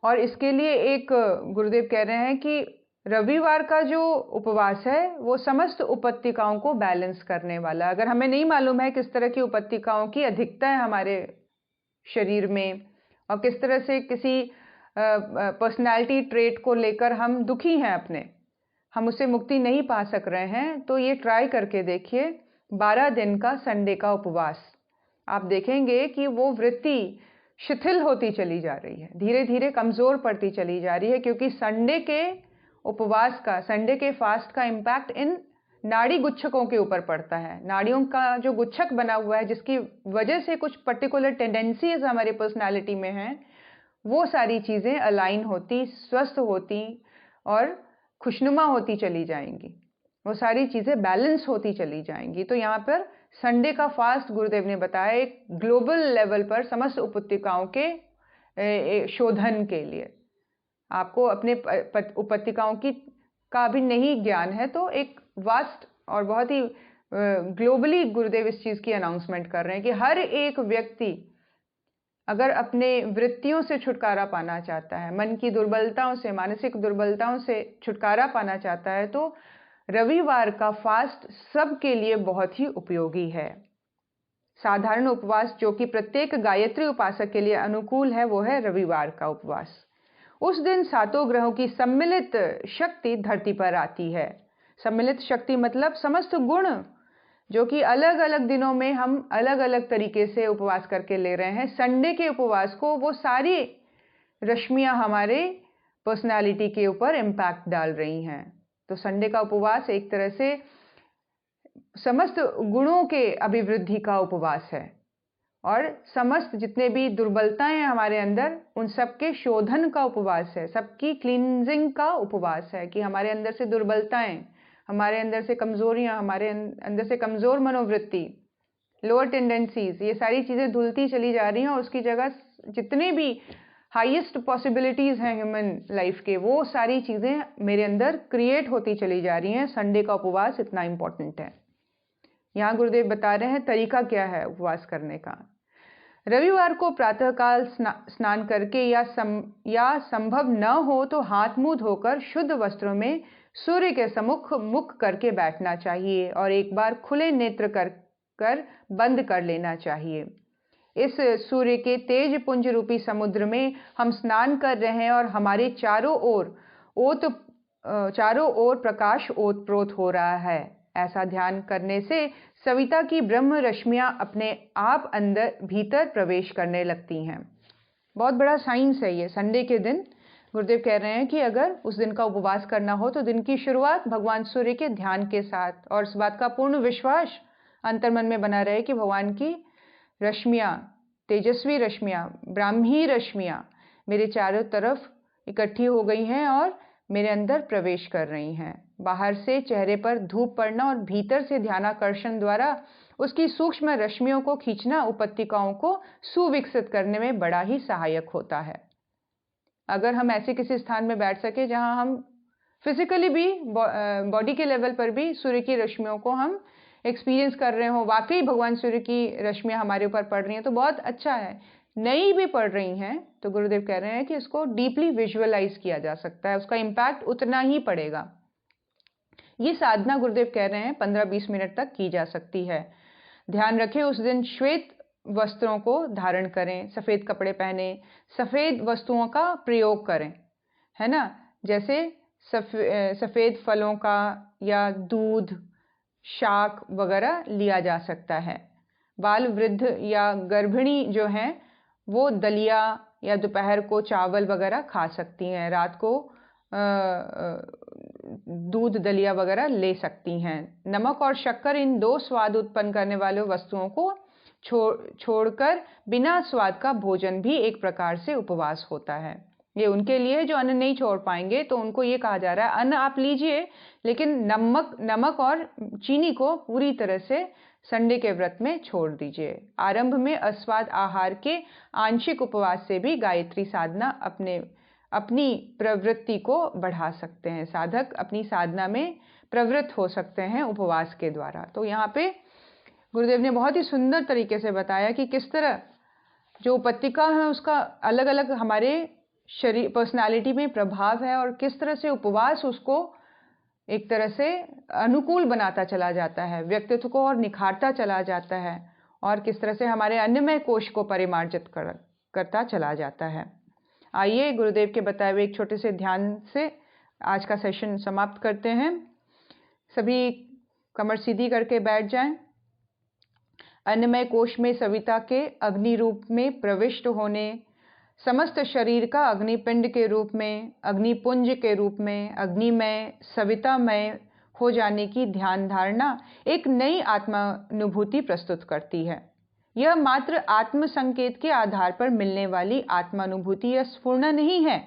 और इसके लिए एक गुरुदेव कह रहे हैं कि रविवार का जो उपवास है वो समस्त उपत्तिकाओं को बैलेंस करने वाला। अगर हमें नहीं मालूम है किस तरह की उपत्तिकाओं की अधिकता है हमारे शरीर में और किस तरह से किसी पर्सनालिटी ट्रेट को लेकर हम दुखी हैं, हम उससे मुक्ति नहीं पा सक रहे हैं, तो ये ट्राई करके देखिए 12 दिन का संडे का उपवास। आप देखेंगे कि वो वृत्ति शिथिल होती चली जा रही है, धीरे धीरे कमज़ोर पड़ती चली जा रही है, क्योंकि संडे के उपवास का, संडे के फास्ट का इम्पैक्ट इन नाड़ी गुच्छकों के ऊपर पड़ता है। नाड़ियों का जो गुच्छक बना हुआ है, जिसकी वजह से कुछ पर्टिकुलर टेंडेंसीज हमारी पर्सनालिटी में हैं, वो सारी चीज़ें अलाइन होती, स्वस्थ होती और खुशनुमा होती चली जाएंगी, वो सारी चीज़ें बैलेंस होती चली जाएंगी। तो यहाँ पर संडे का फास्ट गुरुदेव ने बताया एक ग्लोबल लेवल पर समस्त उपत्तिकाओं के शोधन के लिए। आपको अपने उपत्तिकाओं की का भी नहीं ज्ञान है, तो एक वास्ट और बहुत ही ग्लोबली गुरुदेव इस चीज़ की अनाउंसमेंट कर रहे हैं कि हर एक व्यक्ति अगर अपने वृत्तियों से छुटकारा पाना चाहता है, मन की दुर्बलताओं से, मानसिक दुर्बलताओं से छुटकारा पाना चाहता है, तो रविवार का फास्ट सबके लिए बहुत ही उपयोगी है। साधारण उपवास जो कि प्रत्येक गायत्री उपासक के लिए अनुकूल है, वो है रविवार का उपवास। उस दिन 7 ग्रहों की सम्मिलित शक्ति धरती पर आती है। सम्मिलित शक्ति मतलब समस्त गुण जो कि अलग अलग दिनों में हम अलग अलग तरीके से उपवास करके ले रहे हैं, संडे के उपवास को वो सारी रश्मियां हमारे पर्सनालिटी के ऊपर इम्पैक्ट डाल रही हैं। तो संडे का उपवास एक तरह से समस्त गुणों के अभिवृद्धि का उपवास है और समस्त जितने भी दुर्बलताएं हैं हमारे अंदर, उन सबके शोधन का उपवास है, सबकी क्लींजिंग का उपवास है कि हमारे अंदर से दुर्बलताएं, हमारे अंदर से कमजोरियां, हमारे अंदर से कमजोर मनोवृत्ति, लोअर टेंडेंसीज, ये सारी चीज़ें धुलती चली जा रही हैं और उसकी जगह जितने भी हाईएस्ट पॉसिबिलिटीज़ हैं ह्यूमन लाइफ के, वो सारी चीज़ें मेरे अंदर क्रिएट होती चली जा रही हैं। संडे का उपवास इतना इम्पोर्टेंट है। यहाँ गुरुदेव बता रहे हैं तरीका क्या है उपवास करने का। रविवार को प्रातःकाल स्नान करके या संभव न हो तो हाथ मुंह धोकर शुद्ध वस्त्रों में सूर्य के सम्मुख मुख करके बैठना चाहिए और एक बार खुले नेत्र कर बंद कर लेना चाहिए। इस सूर्य के तेज पुंज रूपी समुद्र में हम स्नान कर रहे हैं और हमारे चारों ओर प्रकाश ओतप्रोत हो रहा है। ऐसा ध्यान करने से सविता की ब्रह्म रश्मियां अपने आप अंदर भीतर प्रवेश करने लगती हैं। बहुत बड़ा साइंस है ये। संडे के दिन गुरुदेव कह रहे हैं कि अगर उस दिन का उपवास करना हो तो दिन की शुरुआत भगवान सूर्य के ध्यान के साथ, और इस बात का पूर्ण विश्वास अंतर्मन में बना रहे कि भगवान की रश्मियां, तेजस्वी रश्मियां, ब्राह्मी रश्मियां मेरे चारों तरफ इकट्ठी हो गई हैं और मेरे अंदर प्रवेश कर रही हैं। बाहर से चेहरे पर धूप पड़ना और भीतर से ध्यानाकर्षण द्वारा उसकी सूक्ष्म रश्मियों को खींचना उपत्तिकाओं को सुविकसित करने में बड़ा ही सहायक होता है। अगर हम ऐसे किसी स्थान में बैठ सके जहां हम फिजिकली भी, बॉडी के लेवल पर भी सूर्य की रश्मियों को हम एक्सपीरियंस कर रहे हो, वाकई भगवान सूर्य की रश्मियां हमारे ऊपर पड़ रही हैं, तो बहुत अच्छा है। नहीं भी पड़ रही हैं तो गुरुदेव कह रहे हैं कि इसको डीपली विजुअलाइज किया जा सकता है, उसका इम्पैक्ट उतना ही पड़ेगा। ये साधना गुरुदेव कह रहे हैं 15-20 मिनट तक की जा सकती है। ध्यान रखें उस दिन श्वेत वस्त्रों को धारण करें, सफ़ेद कपड़े पहने, सफ़ेद वस्तुओं का प्रयोग करें, है ना। जैसे सफ़ेद फलों का या दूध, शाक वगैरह लिया जा सकता है। बाल वृद्ध या गर्भिणी जो हैं वो दलिया या दोपहर को चावल वगैरह खा सकती हैं, रात को दूध दलिया वगैरह ले सकती हैं। नमक और शक्कर इन दो स्वाद उत्पन्न करने वाले वस्तुओं को छोड़कर बिना स्वाद का भोजन भी एक प्रकार से उपवास होता है। ये उनके लिए जो अन्न नहीं छोड़ पाएंगे, तो उनको ये कहा जा रहा है अन्न आप लीजिए, लेकिन नमक और चीनी को पूरी तरह से संडे के व्रत में छोड़ दीजिए। आरंभ में अस्वाद आहार के आंशिक उपवास से भी गायत्री साधना अपनी प्रवृत्ति को बढ़ा सकते हैं। साधक अपनी साधना में प्रवृत्त हो सकते हैं उपवास के द्वारा। तो यहाँ पे गुरुदेव ने बहुत ही सुंदर तरीके से बताया कि किस तरह जो उपत्तिका है उसका अलग अलग हमारे शरीर पर्सनालिटी में प्रभाव है, और किस तरह से उपवास उसको एक तरह से अनुकूल बनाता चला जाता है, व्यक्तित्व को और निखारता चला जाता है, और किस तरह से हमारे अन्नमय कोश को परिमार्जित करता चला जाता है। आइए गुरुदेव के बताए हुए एक छोटे से ध्यान से आज का सेशन समाप्त करते हैं। सभी कमर सीधी करके बैठ जाएं। अन्नमय कोश में सविता के अग्नि रूप में प्रविष्ट होने, समस्त शरीर का अग्निपिंड के रूप में, अग्निपुंज के रूप में अग्निमय सवितामय हो जाने की ध्यान धारणा एक नई आत्मानुभूति प्रस्तुत करती है। यह मात्र आत्म संकेत के आधार पर मिलने वाली आत्मानुभूति या स्फुरना नहीं है।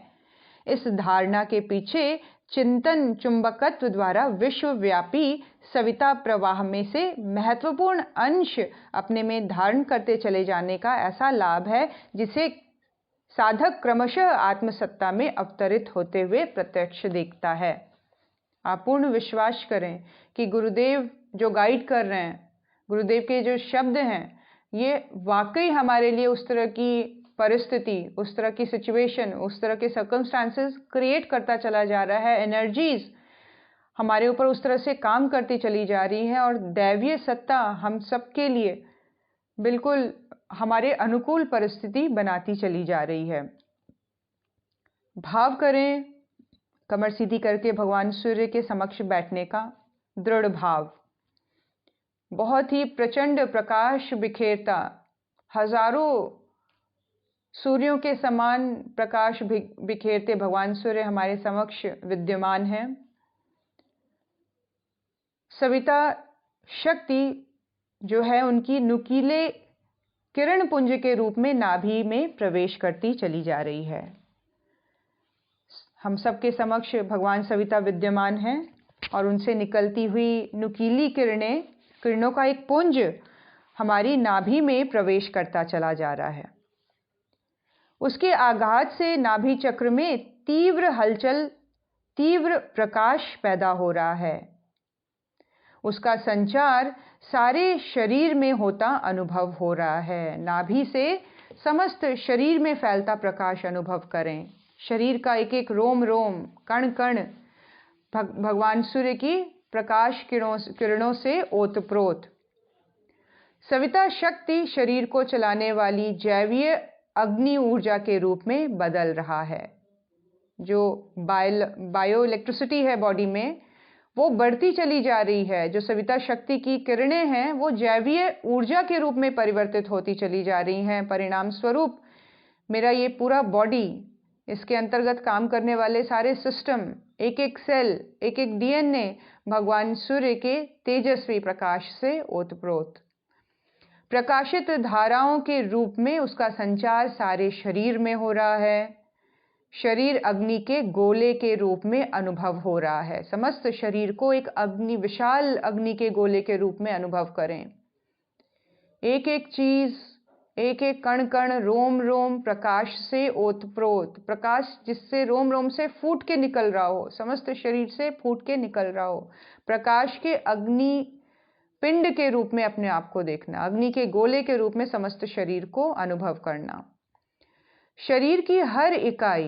इस धारणा के पीछे चिंतन चुंबकत्व द्वारा विश्वव्यापी सविता प्रवाह में से महत्वपूर्ण अंश अपने में धारण करते चले जाने का ऐसा लाभ है, जिसे साधक क्रमशः आत्मसत्ता में अवतरित होते हुए प्रत्यक्ष देखता है। आप पूर्ण विश्वास करें कि गुरुदेव जो गाइड कर रहे हैं, गुरुदेव के जो शब्द हैं, ये वाकई हमारे लिए उस तरह की परिस्थिति, उस तरह की सिचुएशन, उस तरह के सर्कमस्टांसेस क्रिएट करता चला जा रहा है। एनर्जीज हमारे ऊपर उस तरह से काम करती चली जा रही है, और दैवीय सत्ता हम सबके लिए बिल्कुल हमारे अनुकूल परिस्थिति बनाती चली जा रही है। भाव करें कमर सीधी करके भगवान सूर्य के समक्ष बैठने का दृढ़ भाव। बहुत ही प्रचंड प्रकाश बिखेरता, हजारों सूर्यों के समान प्रकाश बिखेरते भगवान सूर्य हमारे समक्ष विद्यमान हैं। सविता शक्ति जो है उनकी नुकीले किरण पुंज के रूप में नाभि में प्रवेश करती चली जा रही है। हम सबके समक्ष भगवान सविता विद्यमान हैं, और उनसे निकलती हुई नुकीली किरणों का एक पुंज हमारी नाभि में प्रवेश करता चला जा रहा है। उसके आघात से नाभि चक्र में तीव्र हलचल, तीव्र प्रकाश पैदा हो रहा है। उसका संचार सारे शरीर में होता अनुभव हो रहा है। नाभि से समस्त शरीर में फैलता प्रकाश अनुभव करें। शरीर का एक एक रोम रोम, कण कण भगवान सूर्य की प्रकाश किरणों से ओतप्रोत। सविता शक्ति शरीर को चलाने वाली जैवीय अग्नि ऊर्जा के रूप में बदल रहा है। जो बायो इलेक्ट्रिसिटी है बॉडी में, वो बढ़ती चली जा रही है। जो सविता शक्ति की किरणें हैं वो जैवीय ऊर्जा के रूप में परिवर्तित होती चली जा रही हैं। परिणाम स्वरूप मेरा ये पूरा बॉडी, इसके अंतर्गत काम करने वाले सारे सिस्टम, एक एक सेल, एक एक डीएनए भगवान सूर्य के तेजस्वी प्रकाश से ओतप्रोत। प्रकाशित धाराओं के रूप में उसका संचार सारे शरीर में हो रहा है। शरीर अग्नि के गोले के रूप में अनुभव हो रहा है। समस्त शरीर को एक विशाल अग्नि के गोले के रूप में अनुभव करें। एक एक चीज, एक एक कण कण, रोम रोम प्रकाश से ओतप्रोत। प्रकाश जिससे रोम रोम से फूट के निकल रहा हो, समस्त शरीर से फूट के निकल रहा हो। प्रकाश के अग्नि पिंड के रूप में अपने आप को देखना, अग्नि के गोले के रूप में समस्त शरीर को अनुभव करना। शरीर की हर इकाई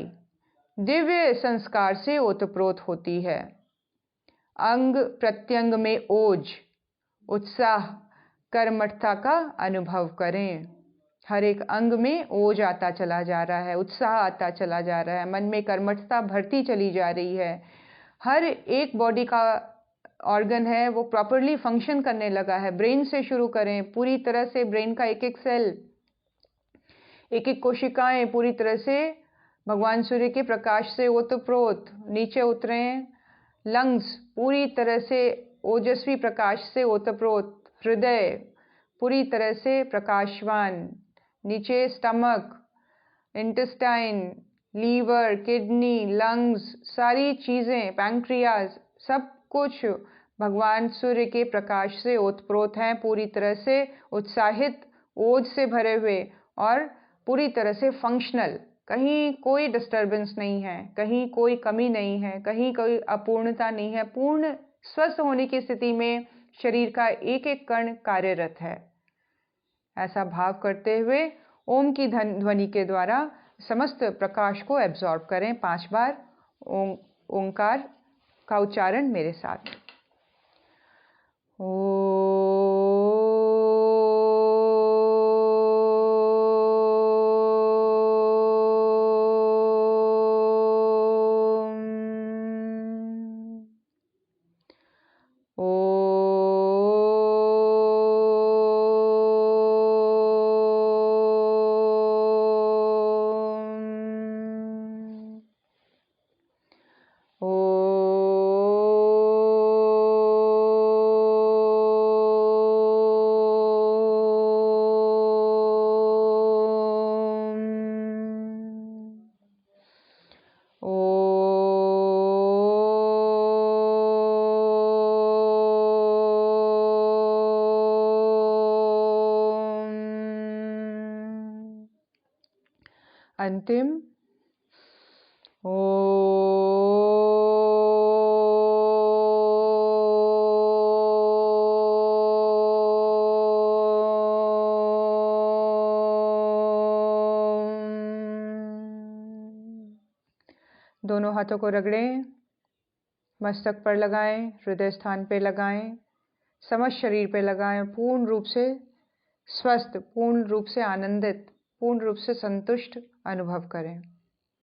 दिव्य संस्कार से ओतप्रोत होती है। अंग प्रत्यंग में ओज, उत्साह, कर्मठता का अनुभव करें। हर एक अंग में ओज आता चला जा रहा है, उत्साह आता चला जा रहा है, मन में कर्मठता बढ़ती चली जा रही है। हर एक बॉडी का ऑर्गन है वो प्रॉपरली फंक्शन करने लगा है। ब्रेन से शुरू करें, पूरी तरह से ब्रेन का एक एक सेल, एक एक कोशिकाएं पूरी तरह से भगवान सूर्य के प्रकाश से ओतप्रोत नीचे उतरे। लंग्स पूरी तरह से ओजस्वी प्रकाश से ओतप्रोत, हृदय पूरी तरह से प्रकाशवान, नीचे stomach, intestine, liver, kidney, lungs, सारी चीज़ें, पैंक्रियाज, सब कुछ भगवान सूर्य के प्रकाश से ओतप्रोत हैं, पूरी तरह से उत्साहित, ओज से भरे हुए और पूरी तरह से फंक्शनल। कहीं कोई डिस्टर्बेंस नहीं है, कहीं कोई कमी नहीं है, कहीं कोई अपूर्णता नहीं है। पूर्ण स्वस्थ होने की स्थिति में शरीर का एक एक कण कार्यरत है। ऐसा भाव करते हुए ओम की ध्वनि के द्वारा समस्त प्रकाश को एब्जॉर्ब करें 5 बार। ओंकार का उच्चारण मेरे साथ। अंतिम दोनों हाथों को रगड़ें, मस्तक पर लगाएं, हृदय स्थान पे लगाएं, समस्त शरीर पे लगाएं। पूर्ण रूप से स्वस्थ, पूर्ण रूप से आनंदित, पूर्ण रूप से संतुष्ट अनुभव करें।